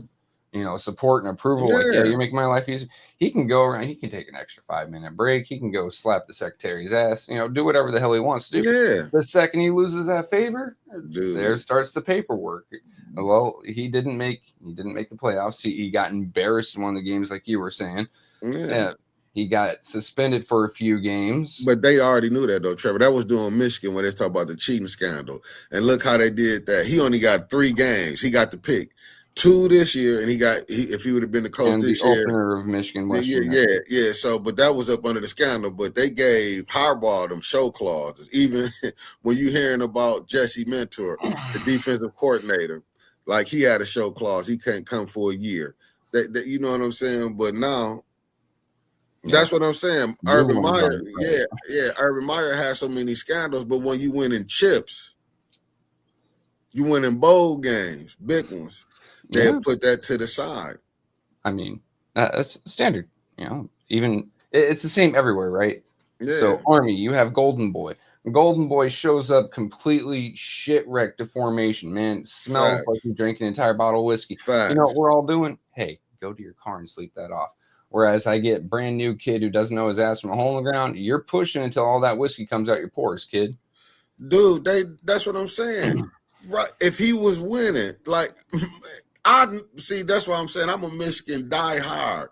support and approval. Yeah. Like, yeah, you're making my life easier. He can go around. He can take an extra 5-minute break. He can go slap the secretary's ass. Do whatever the hell he wants to do. Yeah. The second he loses that favor, there starts the paperwork. Well, he didn't make the playoffs. He got embarrassed in one of the games, like you were saying. Yeah. He got suspended for a few games. But they already knew that, though, Trevor. That was doing Michigan when they talk about the cheating scandal. And look how they did that. He only got 3 games. He got to pick 2 this year, and if he would have been the coach this year. Opener of Michigan, Western. Yeah. So, but that was up under the scandal. But they gave Harbaugh them show clauses. Even when you hearing about Jesse Mentor, the defensive coordinator, like he had a show clause. He can't come for a year. You know what I'm saying? But now, that's what I'm saying. Urban Meyer, Urban Meyer has so many scandals, but when you win in chips, you win in bowl games, big ones, they'll put that to the side. I mean, that's standard. Even it's the same everywhere, right? Yeah. So Army, you have Golden Boy. Golden Boy shows up completely shit-wrecked to formation, man. Smells like you drank an entire bottle of whiskey. Facts. You know what we're all doing? Hey, go to your car and sleep that off. Whereas I get brand new kid who doesn't know his ass from a hole in the ground, you're pushing until all that whiskey comes out your pores, kid. Dude, that's what I'm saying. Right. If he was winning, like that's what I'm saying. I'm a Michigan diehard.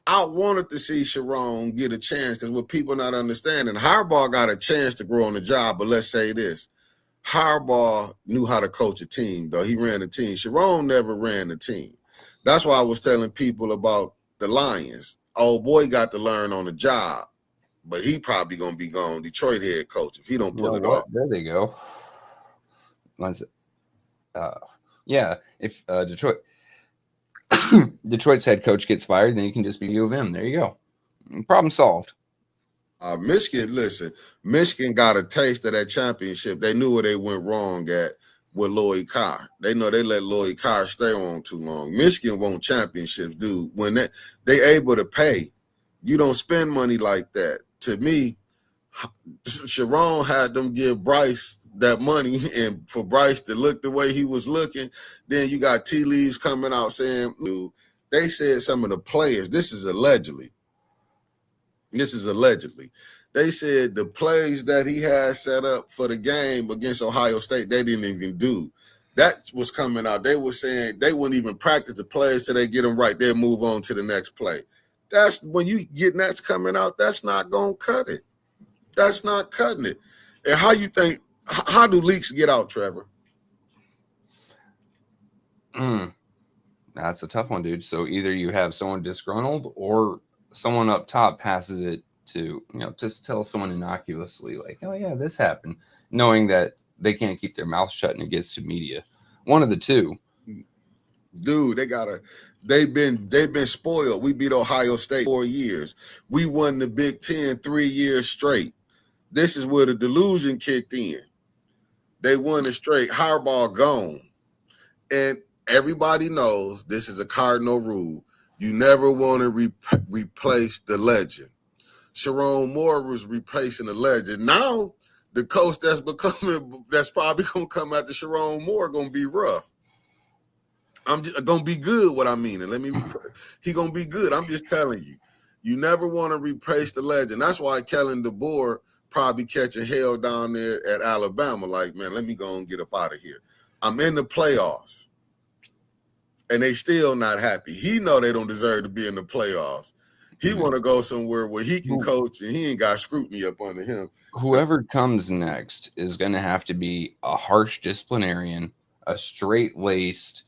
I wanted to see Sharon get a chance because what people not understanding, Harbaugh got a chance to grow on the job, but let's say this. Harbaugh knew how to coach a team, though. He ran a team. Sharon never ran a team. That's why I was telling people about the Lions. Old boy got to learn on the job, but he probably going to be gone Detroit head coach if he don't pull it off. There they go. If Detroit's head coach gets fired, then you can just be U of M. There you go. Problem solved. Michigan got a taste of that championship. They knew where they went wrong at with Lloyd Carr. They know they let Lloyd Carr stay on too long. Michigan won championships, dude. When they able to pay, you don't spend money like that. To me, Sharon had them give Bryce that money, and for Bryce to look the way he was looking, then you got tea leaves coming out saying, dude, they said some of the players, this is allegedly. They said the plays that he had set up for the game against Ohio State, they didn't even do. That was coming out. They were saying they wouldn't even practice the plays till they get them right. They'll move on to the next play. That's when you get that's coming out, that's not going to cut it. That's not cutting it. And how do leaks get out, Trevor? That's a tough one, dude. So either you have someone disgruntled or someone up top passes it to, just tell someone innocuously, like, oh yeah, this happened, knowing that they can't keep their mouth shut and it gets to media. One of the two. Dude, they've been spoiled. We beat Ohio State 4 years. We won the Big Ten 3 years straight. This is where the delusion kicked in. They won it straight. Harbaugh gone. And everybody knows this is a cardinal rule. You never want to replace the legend. Sharon Moore was replacing the legend. Now, the coach that's probably going to come after Sharon Moore going to be rough. I'm just going to be good, what I mean. And he going to be good. I'm just telling you. You never want to replace the legend. That's why Kellen DeBoer probably catching hell down there at Alabama. Like, man, let me go and get up out of here. I'm in the playoffs. And they still not happy. He know they don't deserve to be in the playoffs. He want to go somewhere where he can coach and he ain't got scrutiny up under him. Whoever comes next is going to have to be a harsh disciplinarian, a straight-laced,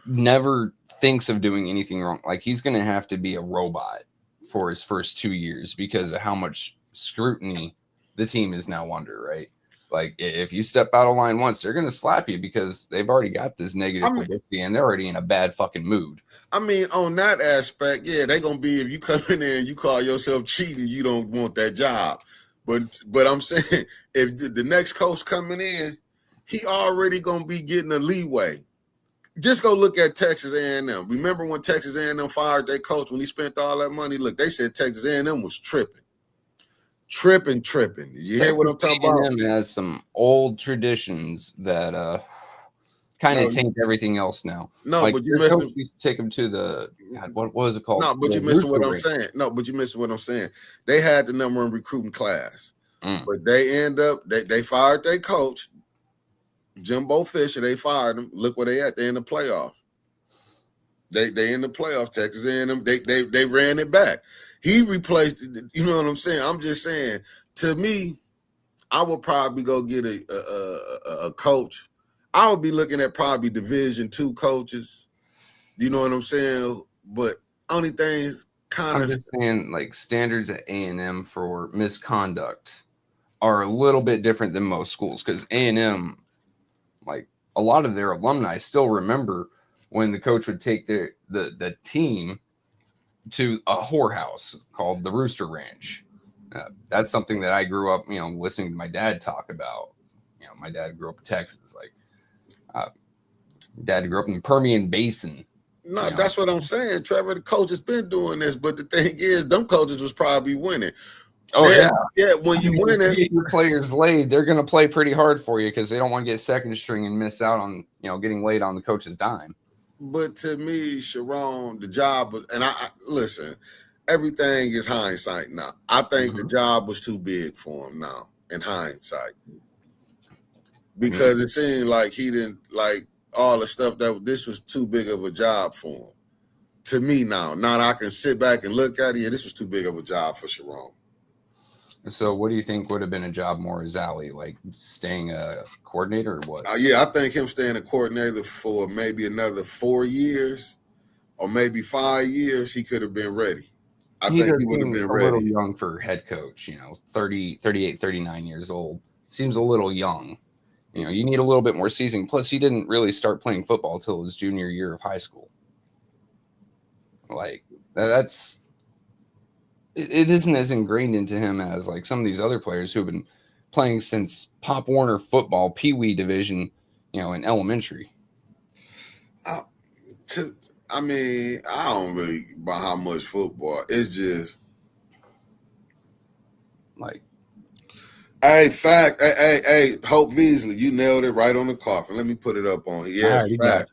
never thinks of doing anything wrong. Like, he's going to have to be a robot for his first 2 years because of how much scrutiny the team is now under, right? Like, if you step out of line once, they're going to slap you because they've already got this negative publicity and they're already in a bad fucking mood. I mean, on that aspect, yeah, they're going to be, if you come in there and you call yourself cheating, you don't want that job. But I'm saying, if the next coach coming in, he already going to be getting a leeway. Just go look at Texas A&M. Remember when Texas A&M fired their coach when he spent all that money? Look, they said Texas A&M was tripping. Tripping. You hear what I'm talking about? A&M has some old traditions that kind of taint everything else now. No, like, but you missed them. Used to take them to the what was it called? No, but you missing what I'm saying. No, but you missing what I'm saying. They had the number one recruiting class, but they end up they fired their coach, Jimbo Fisher. They fired him. Look where they at. They in the playoffs. They in the playoffs. Texas A&M. They ran it back. He replaced it. You know what I'm saying? I'm just saying. To me, I would probably go get a coach. I would be looking at probably Division II coaches. You know what I'm saying? But only things kind of. I'm just saying, like, standards at A&M for misconduct are a little bit different than most schools because A&M, like, a lot of their alumni still remember when the coach would take the team to a whorehouse called the Rooster Ranch. That's something that I grew up, listening to my dad talk about. My dad grew up in Texas. Like, dad grew up in the Permian Basin. No, that's what I'm saying. Trevor, the coach has been doing this, but the thing is, them coaches was probably winning. Oh, yeah. When you win it, get your players laid, they're going to play pretty hard for you because they don't want to get second string and miss out on, getting laid on the coach's dime. But to me, Sharon, the job was, and I listen, everything is hindsight now. I think the job was too big for him now, in hindsight. Because it seemed like he didn't like all the stuff this was too big of a job for him. To me now I can sit back and look at it. Yeah, this was too big of a job for Sharon. So what do you think would have been a job more his alley, like staying a coordinator or what? Yeah, I think him staying a coordinator for maybe another 4 years or maybe 5 years, he could have been ready. I think he would have been ready. A little young for head coach, 30, 38, 39 years old. Seems a little young. You need a little bit more seasoning. Plus, he didn't really start playing football until his junior year of high school. Like, it isn't as ingrained into him as, like, some of these other players who have been playing since Pop Warner football, Pee Wee division, in elementary. I don't really buy how much football. It's just like, hey, Hope Beasley, you nailed it right on the coffin. Let me put it up on here. Yes, fact.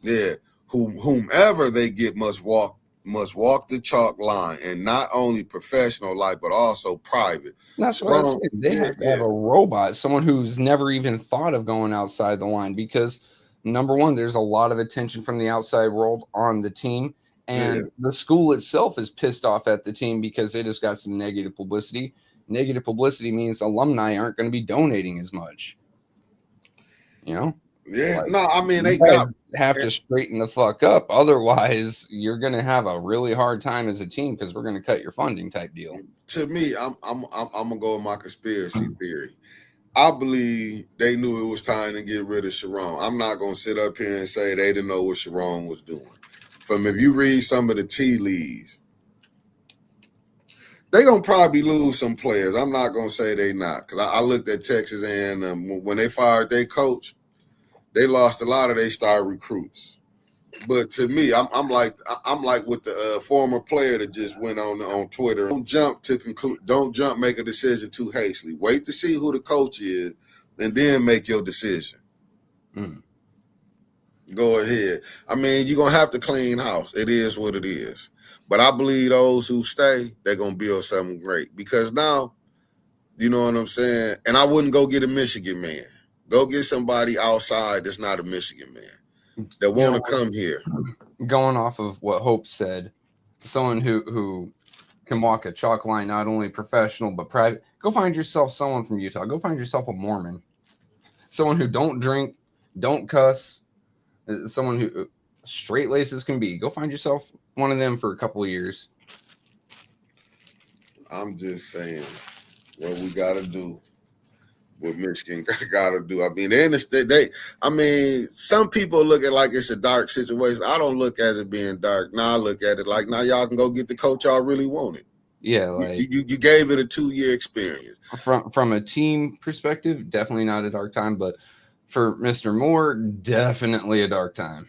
Yeah, whomever they get must walk the chalk line, and not only professional life but also private. That's what I'm saying. They have to have a robot, someone who's never even thought of going outside the line, because number one, there's a lot of attention from the outside world on the team, and the school itself is pissed off at the team because they just got some negative publicity. Negative publicity means alumni aren't going to be donating as much. Yeah, Like, no, I mean they you guys got have to straighten the fuck up. Otherwise, you're gonna have a really hard time as a team because we're gonna cut your funding type deal. To me, I'm gonna go with my conspiracy theory. I believe they knew it was time to get rid of Sharon. I'm not gonna sit up here and say they didn't know what Sharon was doing. From if you read some of the tea leaves, they gonna probably lose some players. I'm not gonna say they not, because I looked at Texas and when they fired their coach, they lost a lot of their star recruits. But to me, I'm like with the former player that just went on Twitter. Don't jump to conclude. Don't jump, make a decision too hastily. Wait to see who the coach is, and then make your decision. Go ahead. I mean, you're gonna have to clean house. It is what it is. But I believe those who stay, they're gonna build something great. Because now, you know what I'm saying? And I wouldn't go get a Michigan man. Go get somebody outside that's not a Michigan man that want to come here. Going off of what Hope said, someone who can walk a chalk line, not only professional but private. Go find yourself someone from Utah. Go find yourself a Mormon, someone who don't drink, don't cuss, someone who straight laces can be. Go find yourself one of them for a couple of years. I'm just saying what we got to do. What Michigan got to do. I mean, some people look at it like it's a dark situation. I don't look at it being dark. Now I look at it like, now y'all can go get the coach y'all really wanted. Yeah, like you gave it a 2-year experience. From a team perspective, definitely not a dark time, but for Mr. Moore, definitely a dark time.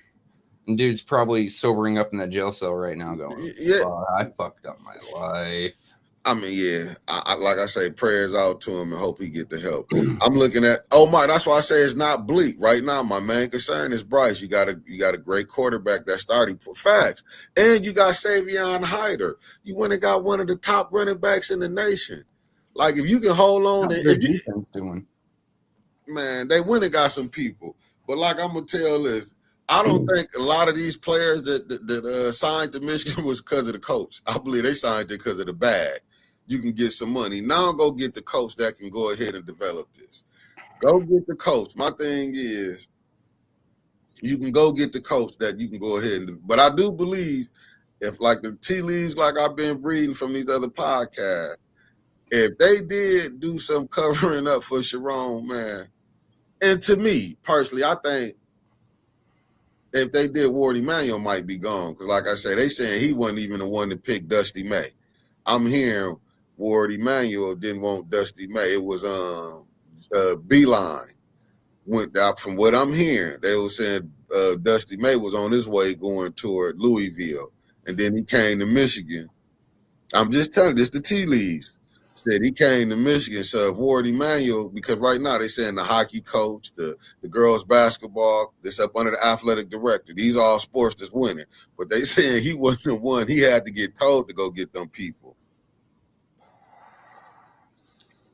And dude's probably sobering up in that jail cell right now going, yeah, I fucked up my life. I mean, yeah, I like I say, prayers out to him and hope he get the help. I'm looking at that's why I say it's not bleak right now. My main concern is Bryce. You got a great quarterback that's starting facts, and you got Savion Hyder. You went and got one of the top running backs in the nation. Like if you can hold on, how's their defense doing? Man, they went and got some people. But like I'm gonna tell this, I don't think a lot of these players that signed to Michigan was because of the coach. I believe they signed it because of the bag. You can get some money. Now go get the coach that can go ahead and develop this. Go get the coach. My thing is, you can go get the coach that you can go ahead and. But I do believe, if like the tea leaves, like I've been reading from these other podcasts, if they did do some covering up for Sharon, man, and to me personally, I think if they did, Ward Emmanuel might be gone. Because like I said, they saying he wasn't even the one to pick Dusty May. I'm hearing Ward Emmanuel didn't want Dusty May. It was Beeline went out. From what I'm hearing, they were saying Dusty May was on his way going toward Louisville, and then he came to Michigan. I'm just telling you, this the tea leaves. Said he came to Michigan. So if Ward Emmanuel, because right now they saying the hockey coach, the girls basketball, that's up under the athletic director. These are all sports that's winning. But they saying he wasn't the one. He had to get told to go get them people.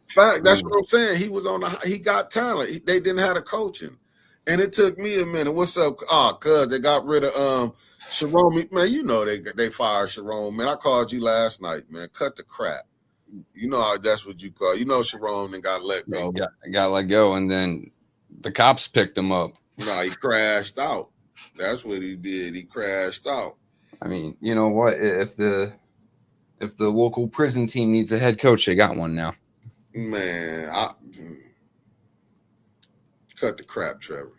Fact, that's what I'm saying. He was he got talent. They didn't have the coaching. And it took me a minute. What's up? Cuz they got rid of Sharon. Man, you know they fired Sharon. Man, I called you last night, man. Cut the crap. You know that's what you call. You know Sharon and got let go. Got let go, and then the cops picked him up. No, he crashed out. That's what he did. He crashed out. I mean, you know what? If the local prison team needs a head coach, they got one now. Man, cut the crap, Trevor.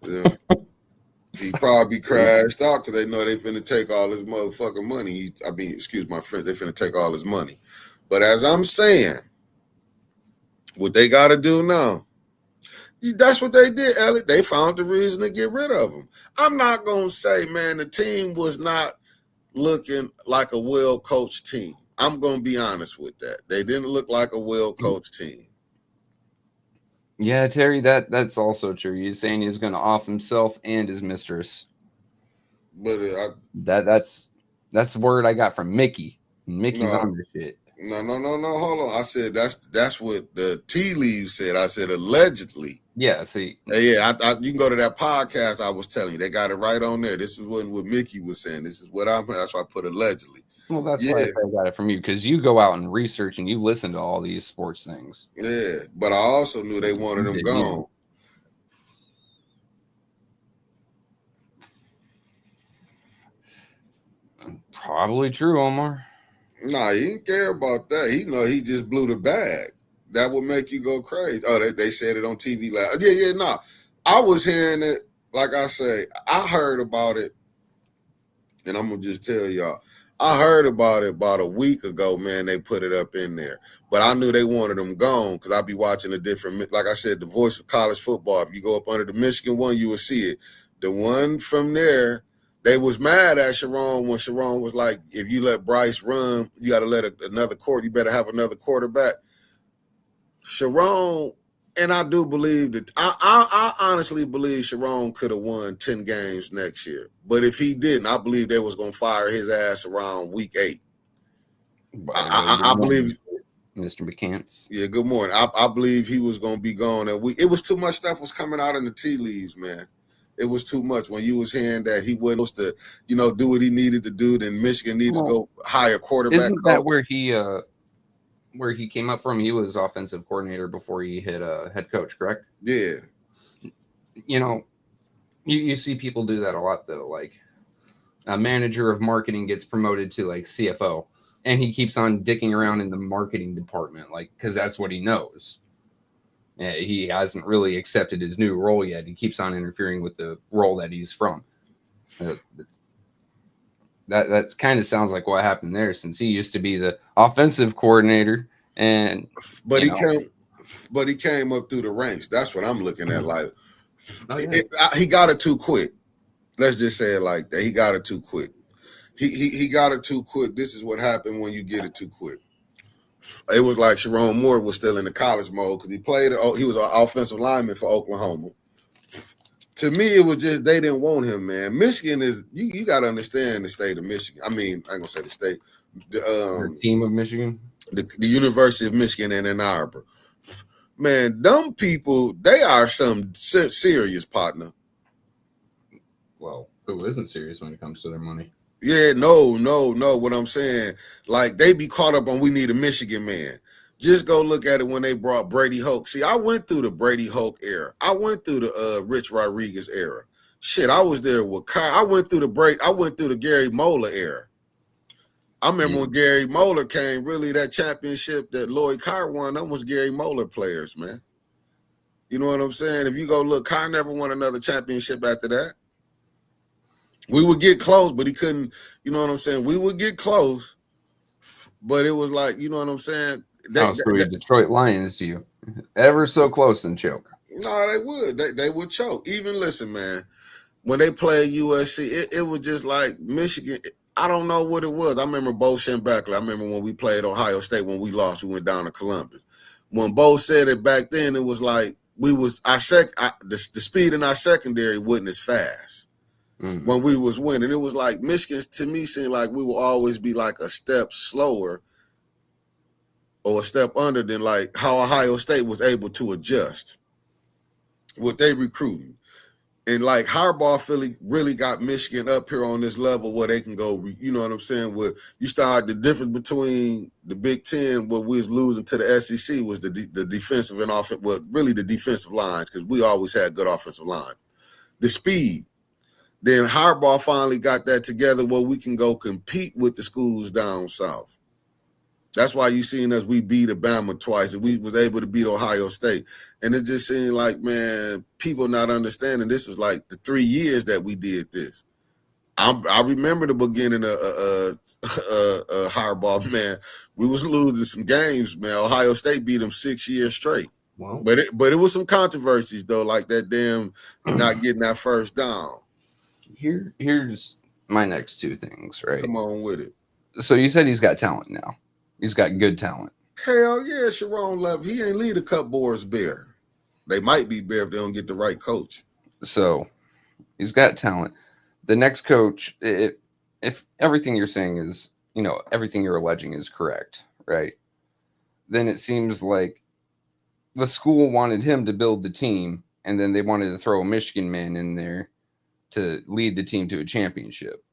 Yeah. He probably crashed out because they know they finna take all his motherfucking money. Excuse my friend, they finna take all his money. But as I'm saying, what they got to do now, that's what they did, Elliot. They found the reason to get rid of him. I'm not going to say, man, the team was not looking like a well-coached team. I'm going to be honest with that. They didn't look like a well-coached team. Yeah, Terry, that's also true. He's saying he's going to off himself and his mistress. But that's the word I got from Mickey. Mickey's on this shit. No. Hold on. I said that's what the tea leaves said. I said allegedly. Yeah. See. Yeah. You can go to that podcast I was telling you. They got it right on there. This is what Mickey was saying. This is what that's why I put allegedly. Well, that's why I got it from you, because you go out and research and you listen to all these sports things. Yeah, but I also knew they wanted him gone. Probably true, Omar. Nah, he didn't care about that. He know he just blew the bag. That would make you go crazy. Oh, they said it on TV last. Yeah, nah. I was hearing it. Like I say, I heard about it, and I'm gonna just tell y'all. I heard about it about a week ago, man. They put it up in there. But I knew they wanted them gone because I'd be watching a different, like I said, the voice of college football. If you go up under the Michigan one, you will see it. The one from there, they was mad at Sharon when Sharon was like, if you let Bryce run, you got to let another you better have another quarterback. Sharon, and I do believe that, I honestly believe Sharon could have won 10 games next year. But if he didn't, I believe they was going to fire his ass around week 8. I believe Mr. McCants. Yeah, good morning. I believe he was going to be gone. And it was too much stuff was coming out in the tea leaves, man. It was too much when you was hearing that he wasn't supposed to, do what he needed to do. Then Michigan needed to go hire quarterback. Isn't that where he came up from? He was offensive coordinator before he hit head coach, correct? Yeah. You see people do that a lot though. Like a manager of marketing gets promoted to like CFO, and he keeps on dicking around in the marketing department, like because that's what he knows. He hasn't really accepted his new role yet. He keeps on interfering with the role that he's from. That kind of sounds like what happened there, since he used to be the offensive coordinator, and he came up through the ranks. That's what I'm looking at. Like he got it too quick. Let's just say it like that. He got it too quick. He got it too quick. This is what happened when you get it too quick. It was like Sharon Moore was still in the college mode because he was an offensive lineman for Oklahoma. To me, it was just they didn't want him, man. Michigan is you got to understand the state of Michigan. I mean, I ain't gonna say the state. The team of Michigan, the University of Michigan in Ann Arbor. Man, dumb people, they are some serious partner. Well, who isn't serious when it comes to their money? Yeah, no. What I'm saying, like they be caught up on we need a Michigan man. Just go look at it when they brought Brady Hoke. See, I went through the Brady Hoke era. I went through the Rich Rodriguez era. Shit, I was there with Kyle. I went through the Gary Moeller era. I remember when Gary Moeller came, really that championship that Lloyd Carr won, that was Gary Moeller players, man. You know what I'm saying? If you go look, Carr never won another championship after that. We would get close, but he couldn't, you know what I'm saying? We would get close, but it was like, you know what I'm saying? Detroit Lions to you. Ever so close and choke. No, they would. They would choke. Even, listen, man, when they played USC, it was just like Michigan. I don't know what it was. I remember Bo Schembechler. I remember when we played Ohio State, when we lost, we went down to Columbus. When Bo said it back then, it was like the speed in our secondary wasn't as fast. When we was winning. It was like Michigan, to me, seemed like we will always be like a step slower or a step under than like how Ohio State was able to adjust what they recruiting. And like Harbaugh really got Michigan up here on this level where they can go, you know what I'm saying? Where you start the difference between the Big Ten, what we was losing to the SEC was the defensive and offensive, well, really the defensive lines, because we always had good offensive line. The speed. Then Harbaugh finally got that together where we can go compete with the schools down south. That's why you seen us, we beat Alabama twice, and we was able to beat Ohio State. And it just seemed like, man, people not understanding this was like the 3 years that we did this. I remember the beginning of Harbaugh, man. We was losing some games, man. Ohio State beat them 6 years straight. Wow. But it was some controversies, though, like that damn not getting that first down. Here's my next two things, right? Come on with it. So you said he's got talent now. He's got good talent. Hell yeah, Sharon Love. He ain't lead a cup boards bare. They might be bare if they don't get the right coach. So he's got talent. The next coach, if everything you're saying is, everything you're alleging is correct, right? Then it seems like the school wanted him to build the team, and then they wanted to throw a Michigan man in there to lead the team to a championship.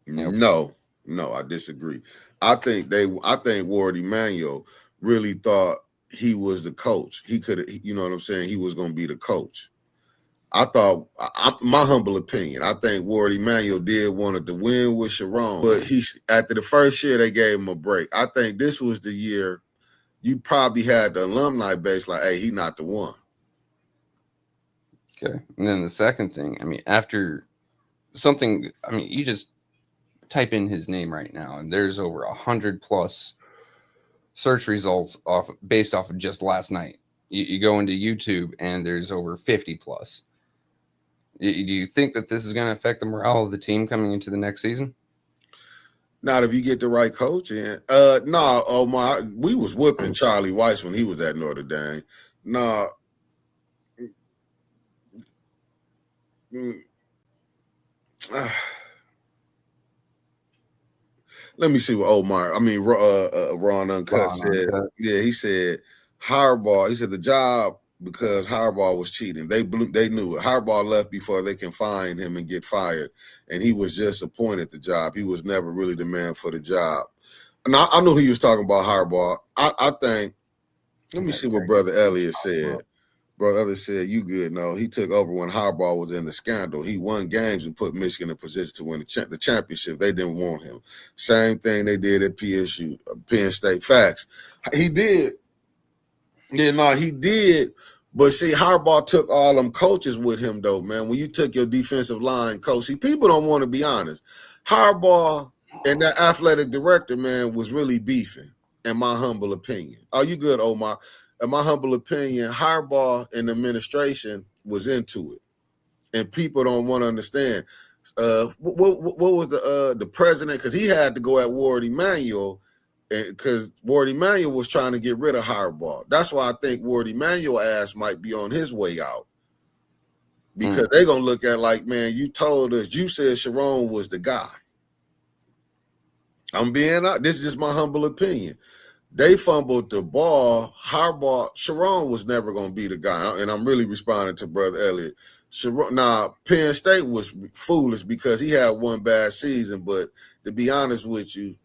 No, I disagree. I think Ward Emanuel really thought he was the coach. He could, you know what I'm saying? He was going to be the coach. I thought, my humble opinion, I think Ward Emanuel did wanted to win with Sharon, but after the first year they gave him a break. I think this was the year you probably had the alumni base like, hey, he not the one. Okay, and then the second thing, I mean, after something, I mean, you just type in his name right now, and there's over 100+ search results based off of just last night. You go into YouTube, and there's over 50+. Do you think that this is going to affect the morale of the team coming into the next season? Not if you get the right coach in. No, Omar, we was whooping Charlie Weiss when he was at Notre Dame. No. Let me see what Ron Uncut said. Yeah, he said Harbaugh. He said the job because Harbaugh was cheating. They knew it. Harbaugh left before they can find him and get fired, and he was just appointed the job. He was never really the man for the job. And I knew he was talking about Harbaugh. I think. Let me see what Brother Elliott said. Brother Elliott said, "You good? No, he took over when Harbaugh was in the scandal. He won games and put Michigan in position to win the championship. They didn't want him. Same thing they did at PSU, Penn State. Facts. He did. Yeah, no, he did. But see, Harbaugh took all them coaches with him, though, man. When you took your defensive line coach, see, people don't want to be honest. Harbaugh and that athletic director, man, was really beefing, in my humble opinion. Are you good, Omar? In my humble opinion, Harbaugh and the administration was into it, and people don't want to understand. What was the president? Because he had to go at Ward Emanuel, because Ward Emanuel was trying to get rid of Harbaugh. That's why I think Ward Emanuel ass might be on his way out, because they're gonna look at like, man, you told us, you said Sharon was the guy. I'm being out. This is just my humble opinion. They fumbled the ball. Harbaugh, Sharon was never going to be the guy. And I'm really responding to Brother Elliott. Penn State was foolish because he had one bad season. But to be honest with you,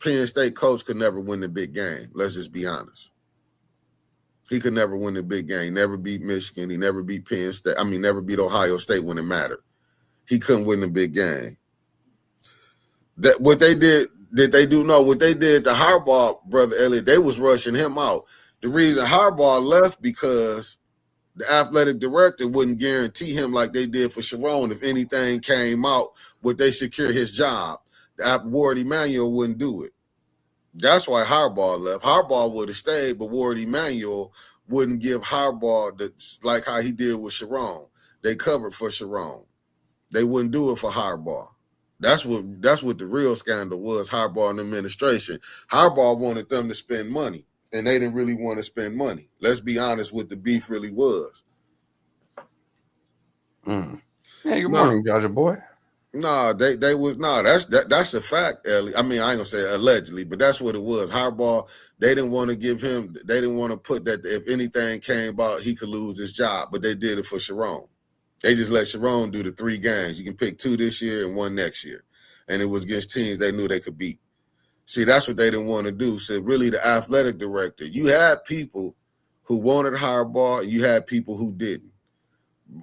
Penn State coach could never win the big game. Let's just be honest. He could never win the big game. Never beat Michigan. He never beat Penn State. Never beat Ohio State when it mattered. He couldn't win the big game. What they did to Harbaugh, Brother Elliott, they was rushing him out. The reason Harbaugh left because the athletic director wouldn't guarantee him like they did for Sharon. If anything came out, would they secure his job? Ward Emanuel wouldn't do it. That's why Harbaugh left. Harbaugh would have stayed, but Ward Emanuel wouldn't give Harbaugh like how he did with Sharon. They covered for Sharon. They wouldn't do it for Harbaugh. That's what the real scandal was, Harbaugh and the administration. Harbaugh wanted them to spend money, and they didn't really want to spend money. Let's be honest what the beef really was. Hey, good morning, Georgia boy. That's a fact, Ellie. I ain't gonna say allegedly, but that's what it was. Harbaugh, they didn't want to put that if anything came about, he could lose his job, but they did it for Sharon. They just let Sharon do the 3 games. You can pick 2 this year and 1 next year. And it was against teams they knew they could beat. See, that's what they didn't want to do. So really the athletic director, you had people who wanted Harbaugh and you had people who didn't.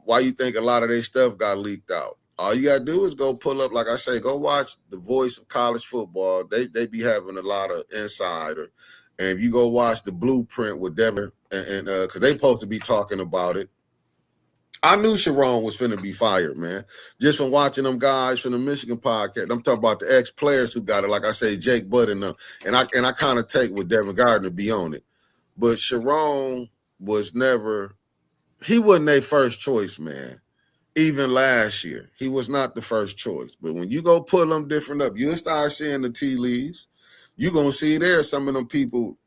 Why you think a lot of their stuff got leaked out? All you got to do is go pull up, like I say, go watch The Voice of College Football. They be having a lot of insider. And if you go watch The Blueprint with Devin, and because they supposed to be talking about it, I knew Sharon was finna be fired, man. Just from watching them guys from the Michigan podcast. I'm talking about the ex-players who got it. Like I say, Jake Butt and them. And I kind of take with Devin Gardner be on it. But Sharon was never – he wasn't their first choice, man. Even last year, he was not the first choice. But when you go pull them different up, you'll start seeing the tea leaves. You're going to see there some of them people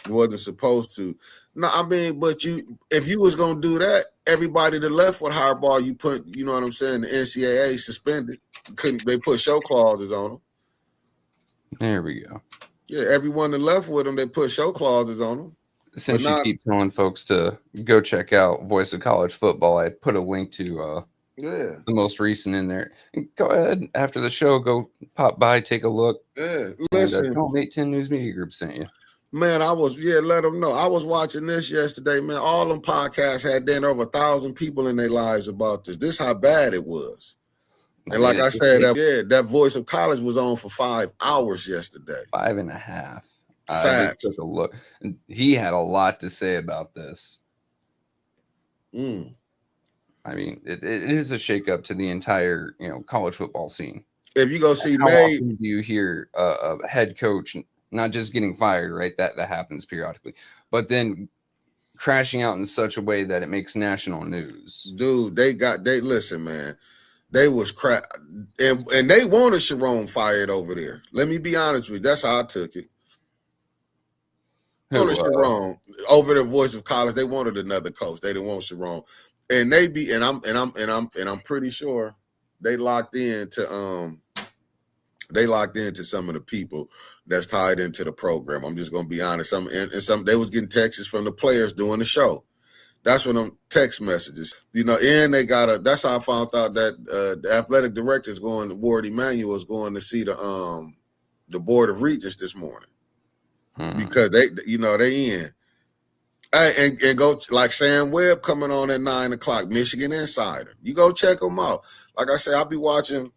wasn't supposed to. No, but if you was going to do that, everybody that left with Harbaugh, you put, you know what I'm saying, the NCAA suspended. They put show clauses on them. There we go. Yeah, everyone that left with them, they put show clauses on them. Since you keep telling folks to go check out Voice of College Football, I put a link to the most recent in there. Go ahead after the show, go pop by, take a look. Yeah, listen. And 810 News Media Group sent you. Man, let them know. I was watching this yesterday, man. All them podcasts had then over 1,000 people in their lives about this. This how bad it was. And like I said, that Voice of College was on for 5 hours yesterday. 5.5. I just took a look. He had a lot to say about this. I mean, it is a shakeup to the entire, college football scene. If you go see how often do you hear a head coach not just getting fired, right? That happens periodically, but then crashing out in such a way that it makes national news. Dude, listen, man. They was crap, and they wanted Sharon fired over there. Let me be honest with you. That's how I took it. Wanted Sharon over the Voice of College. They wanted another coach. They didn't want Sharon, and I'm pretty sure they locked into some of the people that's tied into the program. I'm just gonna be honest. They was getting texts from the players doing the show. That's when them text messages, and they that's how I found out that the athletic director is Ward Emanuel is going to see the Board of Regents this morning because they in. Hey, and go like Sam Webb coming on at 9:00, Michigan Insider. You go check them out. Like I said, I'll be watching.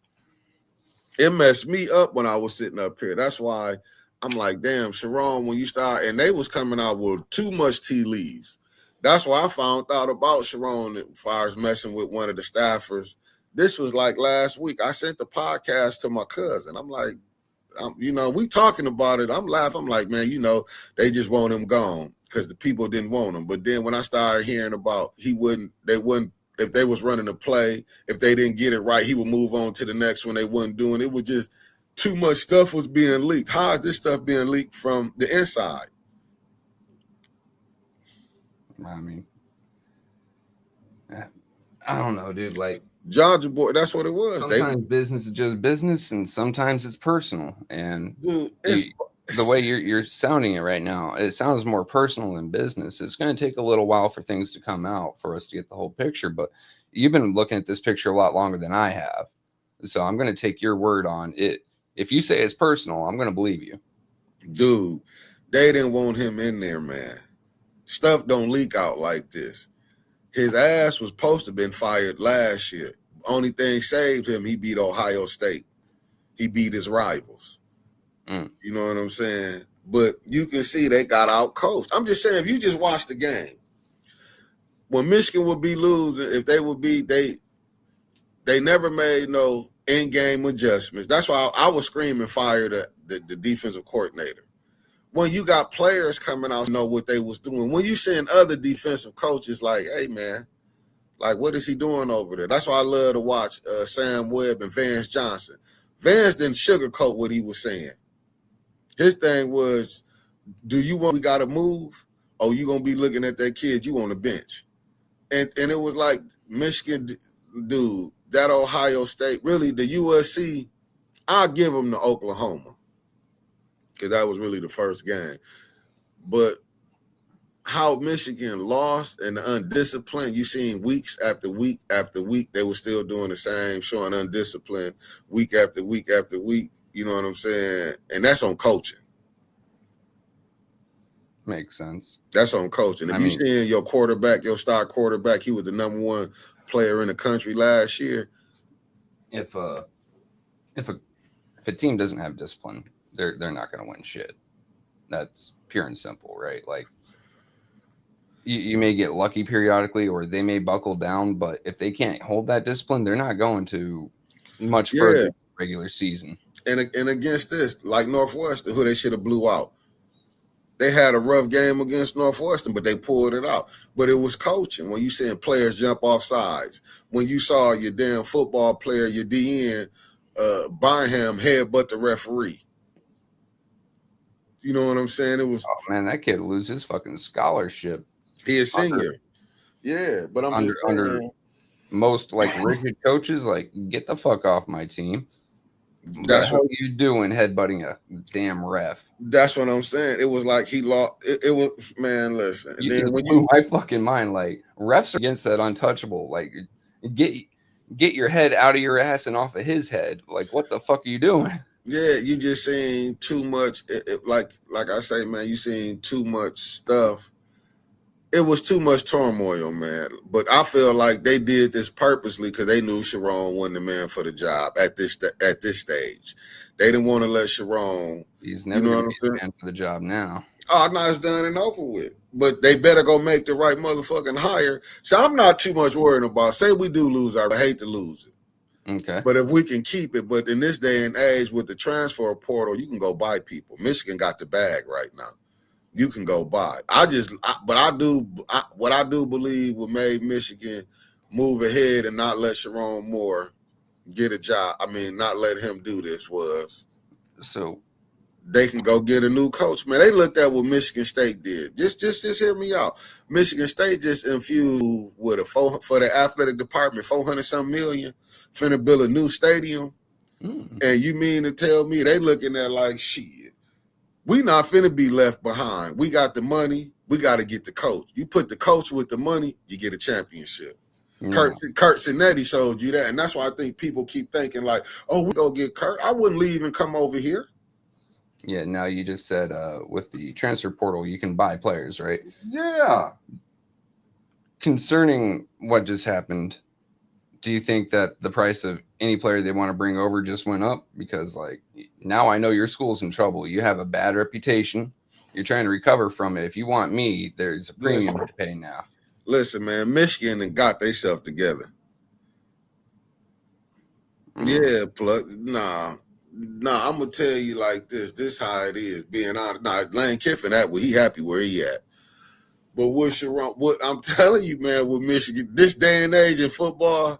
It messed me up when I was sitting up here. That's why I'm like, damn, Sharon, when you start, and they was coming out with too much tea leaves. That's why I found out about Sharon as far as messing with one of the staffers. This was like last week. I sent the podcast to my cousin. I'm like, we talking about it. I'm laughing. I'm like, man, they just want him gone because the people didn't want him. But then when I started hearing about they wouldn't, if they was running a play, if they didn't get it right, he would move on to the next one. They wasn't doing it. It was just too much stuff was being leaked. How is this stuff being leaked from the inside? I mean, I don't know, dude. Like Georgia boy, that's what it was. Sometimes business is just business, and sometimes it's personal. And dude, the way you're sounding it right now, it sounds more personal than business. It's going to take a little while for things to come out for us to get the whole picture. But you've been looking at this picture a lot longer than I have, so I'm going to take your word on it. If you say it's personal, I'm going to believe you. Dude, they didn't want him in there, man. Stuff don't leak out like this. His ass was supposed to have been fired last year. Only thing saved him, he beat Ohio State. He beat his rivals. You know what I'm saying? But you can see they got out coached. I'm just saying, if you just watch the game, when Michigan would be losing, if they would be, they never made no in-game adjustments. That's why I was screaming fire the defensive coordinator. When you got players coming out, know what they was doing. When you seeing other defensive coaches like, hey, man, like, what is he doing over there? That's why I love to watch Sam Webb and Vance Johnson. Vance didn't sugarcoat what he was saying. His thing was, we got to move, or you going to be looking at that kid you on the bench? And it was like Michigan, dude, that Ohio State, really the USC, I'll give them to Oklahoma because that was really the first game. But how Michigan lost and the undisciplined, you seen weeks after week after week, they were still doing the same, showing undisciplined week after week after week. You know what I'm saying? And that's on coaching. Makes sense. That's on coaching. If you seeing your quarterback, your star quarterback, he was the number one player in the country last year. If a team doesn't have discipline, they're not going to win shit. That's pure and simple, right? Like you may get lucky periodically, or they may buckle down, but if they can't hold that discipline, they're not going to much further in the regular season. And against this, like Northwestern, who they should have blew out. They had a rough game against Northwestern, but they pulled it out. But it was coaching. When you seeing players jump off sides, when you saw your damn football player, your DN, Barnham headbutt the referee. You know what I'm saying? It was. Oh man, that kid lose his fucking scholarship. He is senior. Yeah, but I'm under most like rigid coaches, like, get the fuck off my team. That's what you doing, headbutting a damn ref. That's what I'm saying. It was like he lost. It was, man. Listen, you just blew my fucking mind. Like, refs are against that untouchable. Like, get your head out of your ass and off of his head. Like, what the fuck are you doing? Yeah, you just seen too much. Like I say, man, you seen too much stuff. It was too much turmoil, man. But I feel like they did this purposely because they knew Sharon wasn't the man for the job at this stage. They didn't want to let Sharon. He's never going to be the man for the job now. Oh, no, it's done and over with. But they better go make the right motherfucking hire. So I'm not too much worried about. Say we do lose, I hate to lose it. Okay. But if we can keep it, but in this day and age with the transfer portal, you can go buy people. Michigan got the bag right now. You can go buy. What I do believe what made Michigan move ahead and not let Sharon Moore get a job. I mean, not let him do this was so they can go get a new coach. Man, they looked at what Michigan State did. Just hear me out. Michigan State just infused with for the athletic department, $400-some million, finna build a new stadium. And you mean to tell me they looking at like shit? We not finna be left behind. We got the money. We got to get the coach. You put the coach with the money, you get a championship. Kurt Cinetti showed you that. And that's why I think people keep thinking like, oh, we go get Kurt. I wouldn't leave and come over here. Yeah, now you just said with the transfer portal, you can buy players, right? Yeah. Concerning what just happened, do you think that the price of any player they want to bring over just went up? Because, like, now I know your school's in trouble. You have a bad reputation. You're trying to recover from it. If you want me, there's a premium to pay now. Listen, man, Michigan got themselves together. Yeah, nah, I'm going to tell you like this. This how it is, being honest. Nah, Lane Kiffin, he happy where he at. But what I'm telling you, man, with Michigan, this day and age in football,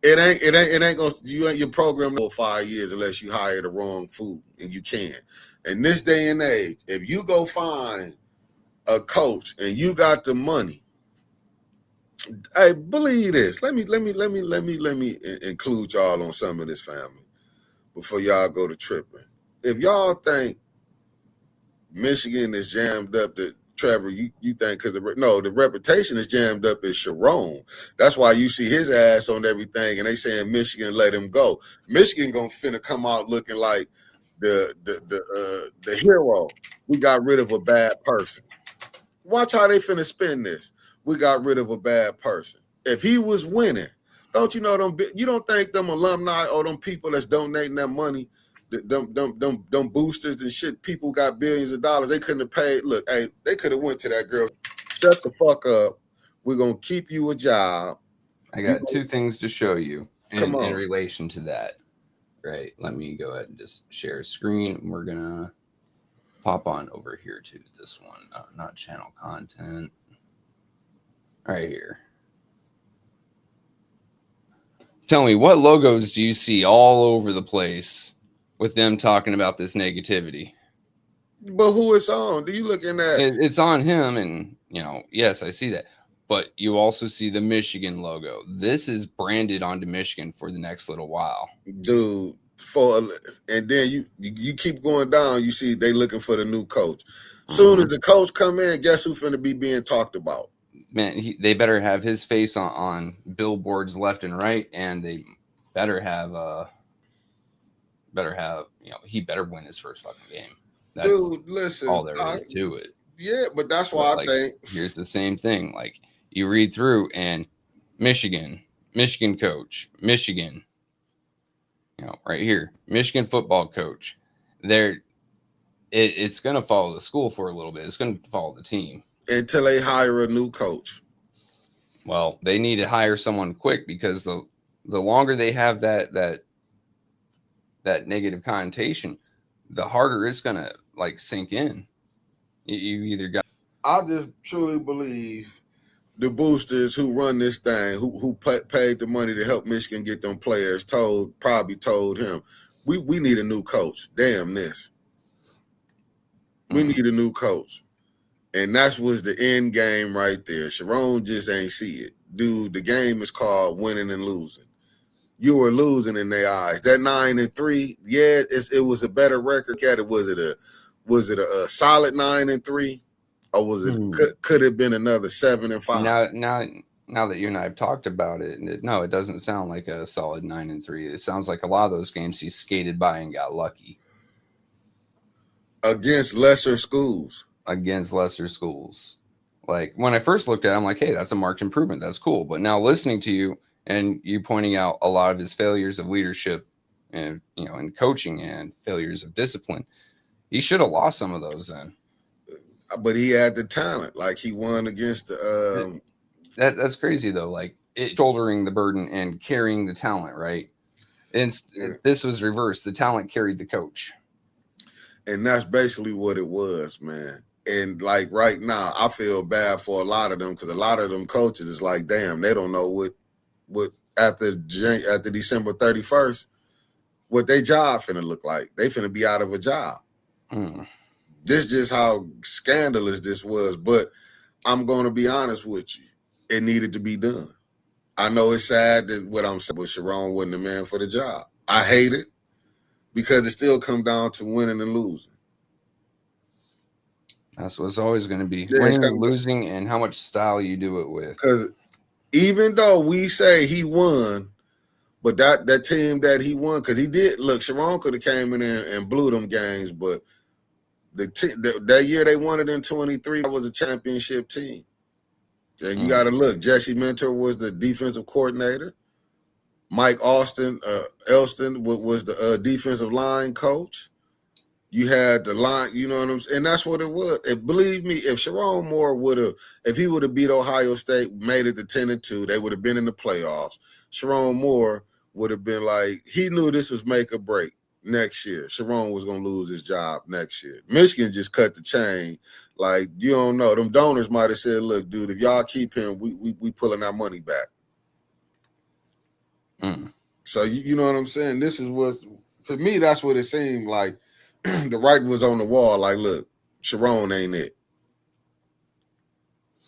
it ain't gonna your program for 5 years unless you hire the wrong food, and you can. In this day and age, if you go find a coach and you got the money, hey, believe this. Let me include y'all on some of this, family, before y'all go to tripping. If y'all think Michigan is jammed up, that Trevor, you think because the reputation is jammed up is Sharon. That's why you see his ass on everything, and they saying Michigan let him go. Michigan gonna finna come out looking like the hero. We got rid of a bad person. Watch how they finna spin this. We got rid of a bad person. If he was winning, don't you know them? You don't think them alumni or them people that's donating their money, them boosters and shit, people got billions of dollars, they couldn't have paid. Look, hey, they could have went to that girl. Shut the fuck up. We're gonna keep you a job. I got two things to show you in relation to that. Right. Let me go ahead and just share a screen. We're gonna pop on over here to this one. Not channel content. Right here. Tell me, what logos do you see all over the place with them talking about this negativity? But who it's on? Do you looking at? It's on him, and yes, I see that. But you also see the Michigan logo. This is branded onto Michigan for the next little while, dude. And then you keep going down. You see they looking for the new coach. Soon as the coach come in, guess who's finna be being talked about? Man, they better have his face on billboards left and right, and they better have he better win his first fucking game. That's dude, listen, all there is to it. Yeah, but that's why I think here's the same thing. Like, you read through, and Michigan coach, Michigan, right here, Michigan football coach. It's gonna follow the school for a little bit. It's gonna follow the team until they hire a new coach. Well, they need to hire someone quick, because the longer they have that negative connotation, the harder it's gonna sink in. You either got. I just truly believe the boosters who run this thing, who paid the money to help Michigan get them players, probably told him, we need a new coach. Damn this. We need a new coach. And that was the end game right there. Sharon just ain't see it. Dude, the game is called winning and losing. You were losing in their eyes. That 9-3, yeah, it was a better record. Was it a solid 9-3, or was it could have been another 7-5? now that you and I have talked about it, no, it doesn't sound like a solid 9-3. It sounds like a lot of those games he skated by and got lucky against lesser schools. Like when I first looked at it, I'm like, hey, that's a marked improvement. That's cool. But now listening to you and you pointing out a lot of his failures of leadership and, in coaching and failures of discipline, he should have lost some of those then. But he had the talent. Like he won against the. That's crazy though. Like shouldering the burden and carrying the talent, right? And this was reversed. The talent carried the coach. And that's basically what it was, man. And like right now, I feel bad for a lot of them because a lot of them coaches is like, damn, they don't know what after December 31st, what their job finna look like. They finna be out of a job. This just how scandalous this was. But I'm going to be honest with you. It needed to be done. I know it's sad that what I'm saying, but Sharon wasn't the man for the job. I hate it because it still comes down to winning and losing. That's what it's always going to be. Winning and losing and how much style you do it with. Because even though we say he won, but that team that he won, because he did, look, Sharon could have came in there and blew them games, but that year they won it in 23, that was a championship team. And you got to look, Jesse Mentor was the defensive coordinator. Mike Elston was the defensive line coach. You had the line, you know what I'm saying? And that's what it was. And believe me, if Sharon Moore if he would have beat Ohio State, made it to 10-2, they would have been in the playoffs. Sharon Moore would have been like, he knew this was make or break next year. Sharon was going to lose his job next year. Michigan just cut the chain. Like, you don't know. Them donors might have said, look, dude, if y'all keep him, we pulling our money back. So, you know what I'm saying? This is what, to me, that's what it seemed like. The writing was on the wall. Like, look, Sharon ain't it.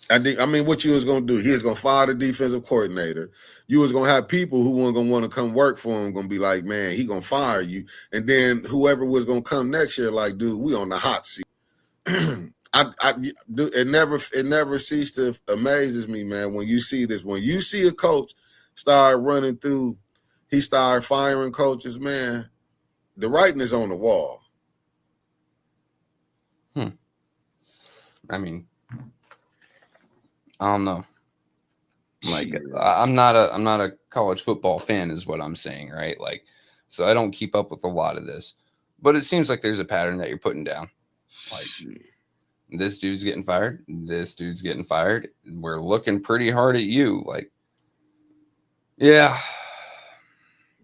I mean, what you was going to do? He was going to fire the defensive coordinator. You was going to have people who weren't going to want to come work for him, going to be like, man, he going to fire you. And then whoever was going to come next year, like, dude, we on the hot seat. It never ceased to amazes me, man, when you see this. When you see a coach start running through, he started firing coaches, man, the writing is on the wall. I mean, I don't know. Like, I'm not a college football fan is what I'm saying, right? Like, so I don't keep up with a lot of this, but it seems like there's a pattern that you're putting down. Like, this dude's getting fired. This dude's getting fired. We're looking pretty hard at you. Like, yeah.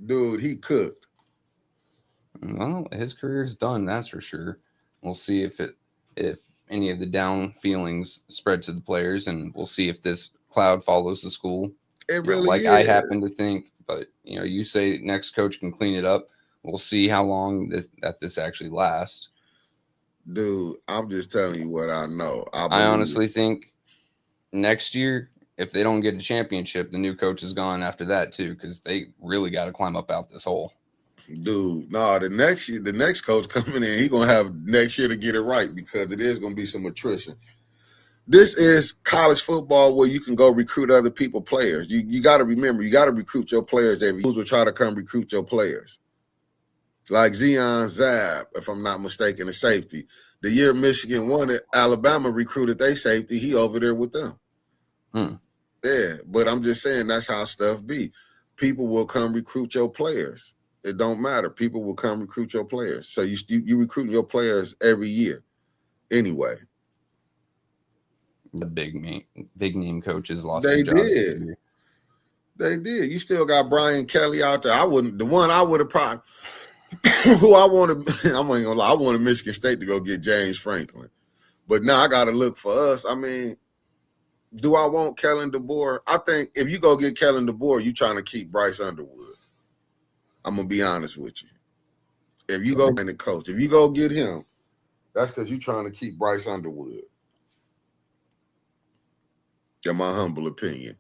Dude, he cooked. Well, his career's done, that's for sure. We'll see if any of the down feelings spread to the players, and we'll see if this cloud follows the school. It really is. I happen to think, but you say next coach can clean it up. We'll see how long this actually lasts. Dude, I'm just telling you what I know. I honestly think next year, if they don't get a championship, the new coach is gone after that too, because they really got to climb up out this hole. Dude, no, the next coach coming in, he's gonna have next year to get it right because it is gonna be some attrition. This is college football where you can go recruit other people players. You got to remember, you got to recruit your players. Every schools will try to come recruit your players. Like Zion Zab, if I'm not mistaken, the safety. The year Michigan won it, Alabama recruited their safety. He over there with them. Yeah, but I'm just saying that's how stuff be. People will come recruit your players. It don't matter. People will come recruit your players. So you recruiting your players every year anyway. The big name coaches lost their jobs. They did. You still got Brian Kelly out there. I would have probably who I wanted. I'm ain't gonna lie. I wanted Michigan State to go get James Franklin, but now I got to look for us. I mean, do I want Kellen DeBoer? I think if you go get Kellen DeBoer, you trying to keep Bryce Underwood. I'm gonna be honest with you. If you go and the coach, if you go get him, that's because you're trying to keep Bryce Underwood. In my humble opinion.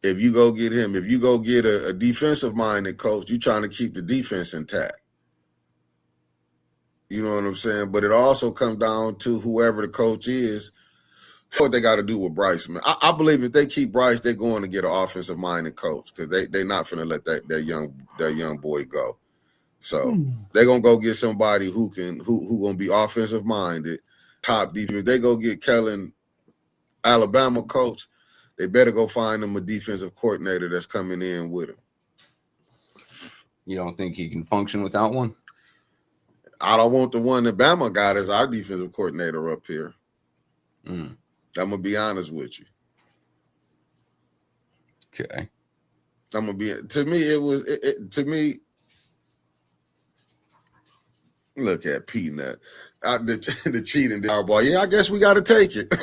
If you go get him, if you go get a defensive-minded coach, you're trying to keep the defense intact. You know what I'm saying? But it also comes down to whoever the coach is, What they got to do with Bryce, man. I believe if they keep Bryce, they're going to get an offensive minded coach because they're not finna let that young boy go. So they're gonna go get somebody who gonna be offensive minded, top defense. If they go get Kellen, Alabama coach, they better go find them a defensive coordinator that's coming in with him. You don't think he can function without one? I don't want the one that Bama got as our defensive coordinator up here. I'm gonna be honest with you. Okay. I'm gonna be. To me, it was. To me, look at Peanut. The cheating boy. Yeah, I guess we got to take it.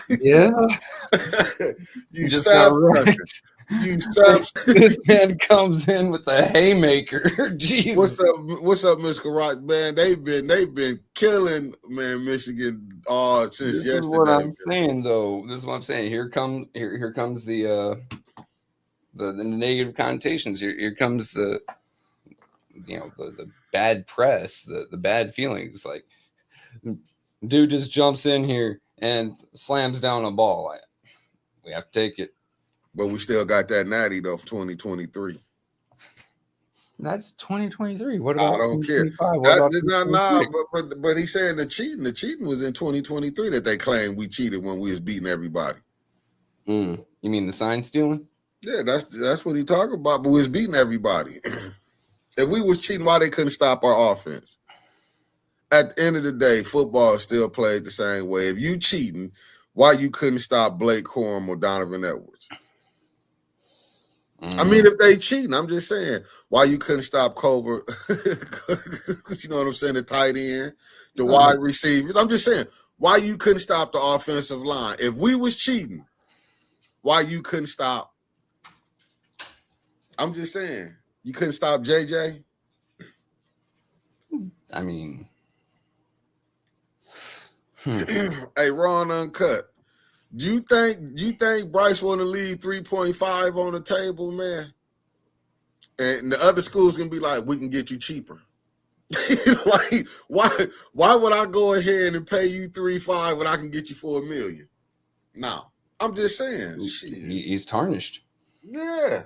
Yeah. You just sap. right. You sap. This man comes in with a haymaker. Jeez. What's up, Miss Karate? Man, they've been killing Michigan since yesterday. This is what I'm saying, though. This is what I'm saying. Here comes the negative connotations. Here comes the bad press, the bad feelings. Like, dude just jumps in here and slams down a ball. We have to take it. But we still got that natty though, 2023. That's 2023. What about I don't care. But he's saying the cheating was in 2023 that they claimed we cheated when we was beating everybody. You mean the sign stealing? Yeah, that's what he talking about. But we was beating everybody. If we was cheating, why they couldn't stop our offense? At the end of the day, football is still played the same way. If you cheating, why you couldn't stop Blake Corum or Donovan Edwards? I mean, if they cheating, I'm just saying, why you couldn't stop Culver? You know what I'm saying? The tight end, the wide receivers. I'm just saying, why you couldn't stop the offensive line? If we was cheating, why you couldn't stop? I'm just saying, you couldn't stop JJ? I mean, Hey, Ron Uncut. Do you think Bryce want to leave 3.5 on the table, man? And the other school's gonna be like, we can get you cheaper. Like, why would I go ahead and pay you 3.5 when I can get you for $1 million? No, I'm just saying. He's tarnished. Yeah,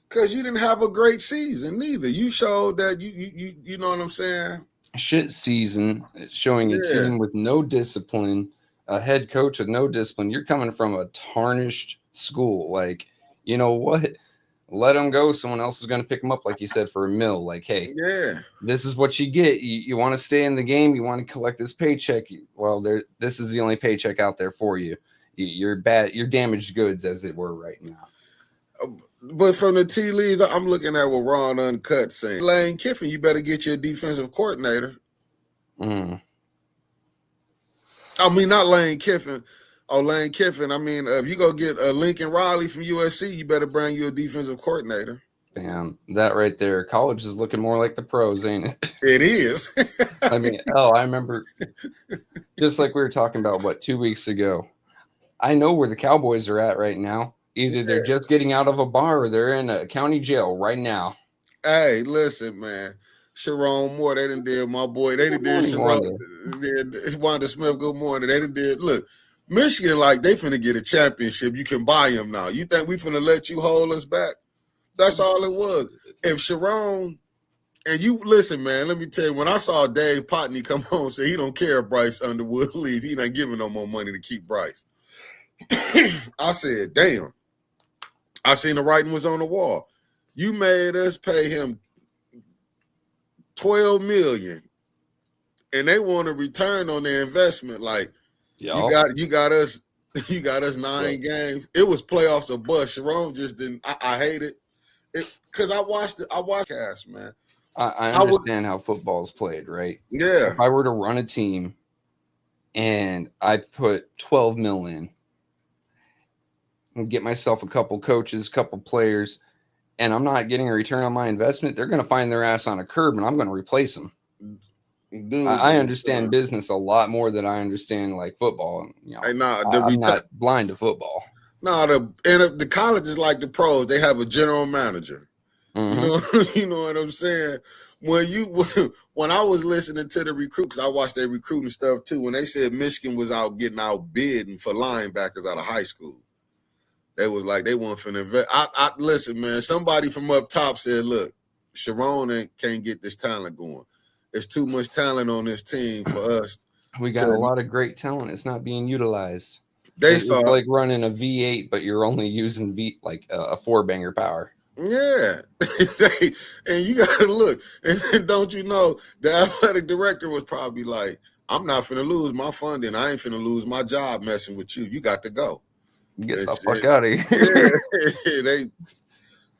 because you didn't have a great season neither. You showed that you know what I'm saying. Shit season, showing a team with no discipline. A head coach with no discipline. You're coming from a tarnished school. Like, you know what? Let him go. Someone else is going to pick him up, like you said, for $1 million. Like, hey, this is what you get. You want to stay in the game. You want to collect this paycheck. Well, this is the only paycheck out there for you. You're bad. You're damaged goods, as it were, right now. But from the tea leaves, I'm looking at what Ron Uncut saying. Lane Kiffin, you better get your defensive coordinator. I mean, not Lane Kiffin. Oh, Lane Kiffin. I mean, if you go get Lincoln Riley from USC, you better bring you a defensive coordinator. Bam. That right there. College is looking more like the pros, ain't it? It is. I mean, I remember just like we were talking about, 2 weeks ago. I know where the Cowboys are at right now. Either they're just getting out of a bar or they're in a county jail right now. Hey, listen, man. Sharon Moore, they done did my boy. They done did Wanda Smith, good morning. They done did, look, Michigan, like, they finna get a championship. You can buy them now. You think we finna let you hold us back? That's all it was. If Sharon, and you, listen, man, let me tell you, when I saw Dave Potney come home and say he don't care if Bryce Underwood leave, he not giving no more money to keep Bryce. I said, damn. I seen the writing was on the wall. You made us pay him $12 million, and they want a return on their investment. Like, you got us 9 games. It was playoffs or bust. Sharon just didn't. I hate it because I watched cast, man. I understand how football is played, right? Yeah. If I were to run a team and I put $12 million and get myself a couple coaches, couple players, and I'm not getting a return on my investment, they're going to find their ass on a curb, and I'm going to replace them. Dude, I understand business a lot more than I understand like football. You know, I'm not blind to football. No, the college is like the pros. They have a general manager. You know what I'm saying? when I was listening to the recruit, because I watched their recruiting stuff too, when they said Michigan was getting outbid for linebackers out of high school, they was like they weren't finna invest. I listen, man. Somebody from up top said, "Look, Sharon can't get this talent going. There's too much talent on this team for us. We got a lot of great talent. It's not being utilized. It's like running a V8, but you're only using a 4-banger power." Yeah, and you gotta look, and don't you know the athletic director was probably like, "I'm not finna lose my funding. I ain't finna lose my job messing with you. You got to go. Get the fuck out of here." Yeah,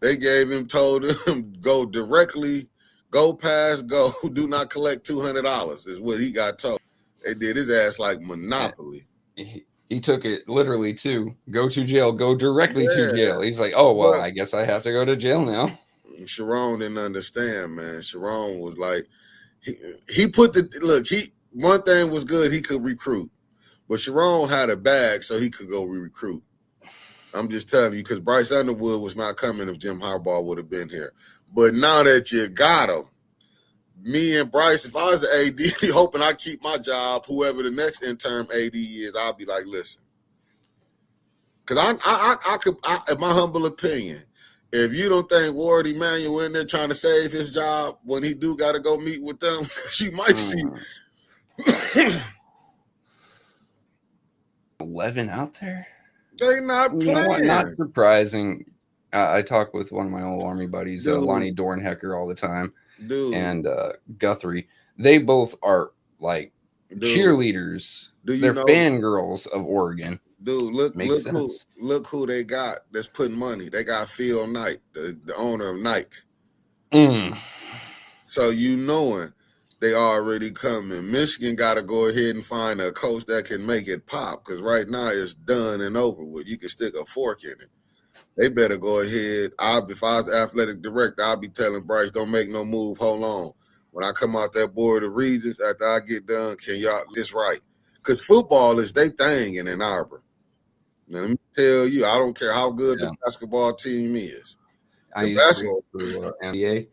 they told him go directly, go past, go. Do not collect $200 is what he got told. They did his ass like Monopoly. He took it literally to go to jail, go directly to jail. He's like, "Oh, well, I guess I have to go to jail now." Sharon didn't understand, man. Sharon was like, he put one thing was good, he could recruit. But Sharon had a bag so he could go recruit. I'm just telling you, because Bryce Underwood was not coming if Jim Harbaugh would have been here. But now that you got him, me and Bryce, if I was the AD, hoping I keep my job, whoever the next interim AD is, I'll be like, listen. Because I could, in my humble opinion, if you don't think Ward Emanuel in there trying to save his job when he do got to go meet with them, you might see 11 out there. They not playing. You know what? Not surprising. I talk with one of my old Army buddies, Lonnie Dornhecker, all the time. And Guthrie. They both are like cheerleaders. They're fangirls of Oregon. Dude, look who they got that's putting money. They got Phil Knight, the owner of Nike. So you knowing they already coming. Michigan got to go ahead and find a coach that can make it pop, because right now it's done and over with. You can stick a fork in it. They better go ahead. If I was the athletic director, I'll be telling Bryce, don't make no move. Hold on. When I come out that board of regents, after I get done, can y'all this right? Because football is they thing in Ann Arbor. Now, let me tell you, I don't care how good the basketball team is. I used to go through NBA,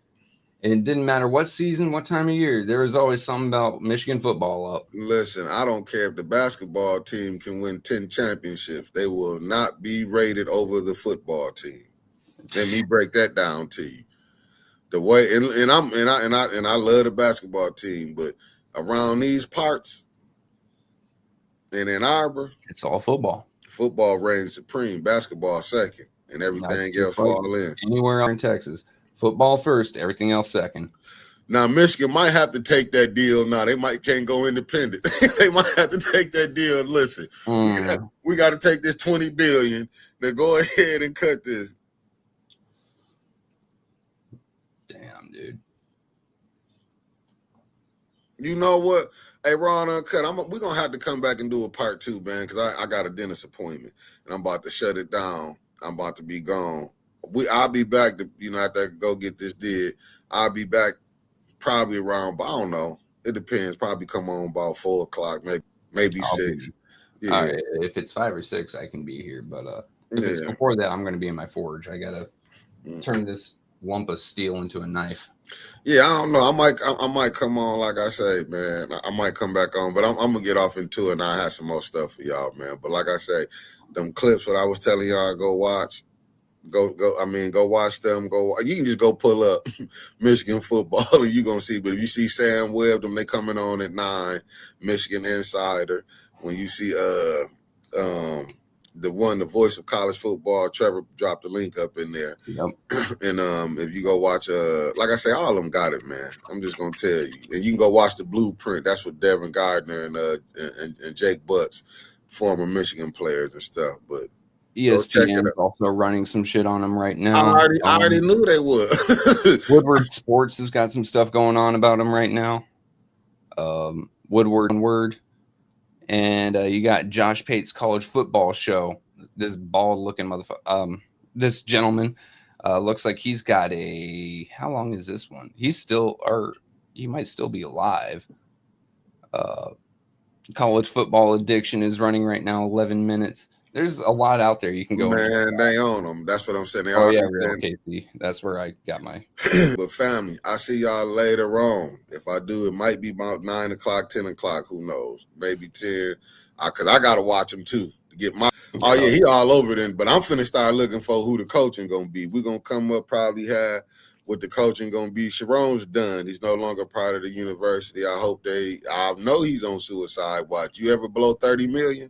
and it didn't matter what season, what time of year. There was always something about Michigan football up. Listen, I don't care if the basketball team can win 10 championships. They will not be rated over the football team. Let me break that down to you. The way and I love the basketball team, but around these parts in Ann Arbor, it's all football. Football reigns supreme, basketball second, and everything else fall in. Anywhere in Texas, football first, everything else second. Now Michigan might have to take that deal. Now they can't go independent. They might have to take that deal. Listen, we got to take this $20 billion. Now go ahead and cut this. Damn, dude. You know what? Hey, Ron Uncut, we're going to have to come back and do a part 2, man, because I got a dentist appointment, and I'm about to shut it down. I'm about to be gone. I'll be back to, after I go get this did. I'll be back probably around, I don't know. It depends. Probably come on about 4 o'clock, maybe 6. Yeah. All right. If it's 5 or 6, I can be here. But if it's before that, I'm going to be in my forge. I got to turn this lump of steel into a knife. Yeah, I don't know. I might come on, like I say, man. I might come back on, but I'm gonna get off into it, and I have some more stuff for y'all, man. But like I say, them clips, what I was telling y'all, go watch. Go watch them. You can just go pull up Michigan football, and you gonna see. But if you see Sam Webb, they coming on at 9, Michigan Insider. When you see the voice of college football, Trevor dropped the link up in there. Yep. And if you go watch, like I say, all of them got it, man. I'm just gonna tell you. And you can go watch the Blueprint. That's with Devin Gardner and Jake Butts, former Michigan players and stuff. But ESPN is also running some shit on them right now. I already knew they would. Woodward Sports has got some stuff going on about them right now. Woodward. And you got Josh Pate's college football show. This bald-looking motherfucker. This gentleman looks like he's got how long is this one? He might still be alive. College football addiction is running right now, 11 minutes. There's a lot out there you can go. Man, they own them. That's what I'm saying. They yeah, real KC. That's where I got my. But family, I see y'all later on. If I do, it might be about 9 o'clock, 10 o'clock. Who knows? Maybe 10. Because I got to watch them too to get my. Oh, yeah, he all over then. But I'm finna start looking for who the coaching going to be. We're going to come up probably have what the coaching going to be. Sharon's done. He's no longer part of the university. I know he's on suicide watch. You ever blow 30 million?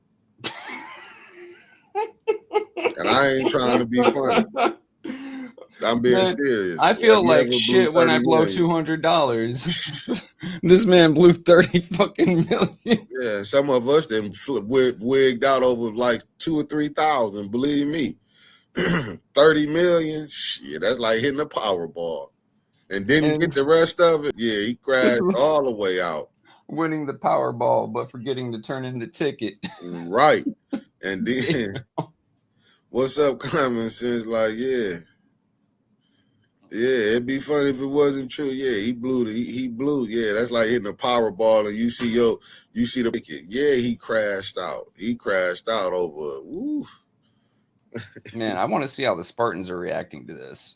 And I ain't trying to be funny. I'm being serious. I feel like shit when I blow $200. This man blew 30 fucking million. Yeah, some of us then wigged out over like 2,000 or 3,000. Believe me, 30 million. Shit, that's like hitting a Powerball, and didn't get the rest of it. Yeah, he crashed all the way out, winning the Powerball, but forgetting to turn in the ticket. Right, and then what's up, common sense? Like, yeah, it'd be funny if it wasn't true. Yeah, he blew. He blew. Yeah, that's like hitting a Powerball, and you see the ticket. Yeah, he crashed out. He crashed out over. Oof. Man, I want to see how the Spartans are reacting to this.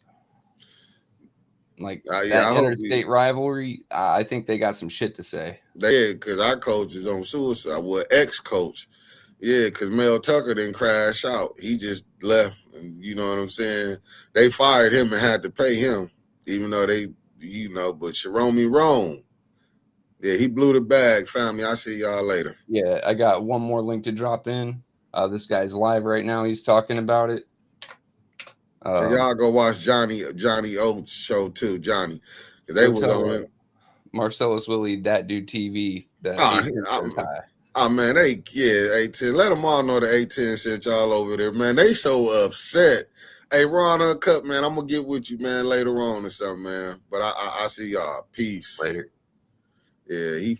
Like that interstate rivalry, I think they got some shit to say. Yeah, because our coach is on suicide. Well, ex-coach. Yeah, because Mel Tucker didn't crash out. He just left, and you know what I'm saying? They fired him and had to pay him, even though but Sharon wrong. Yeah, he blew the bag, family. I'll see y'all later. Yeah, I got one more link to drop in. This guy's live right now. He's talking about it. And y'all go watch Johnny O's show too, Johnny. Because they was on it. Marcellus Willie, That Dude TV. Man, A10. Let them all know the A10 sent y'all over there, man. They so upset. Hey, Ron Uncut, man, I'm gonna get with you, man, later on or something, man. But I see y'all. Peace. Later. Yeah, he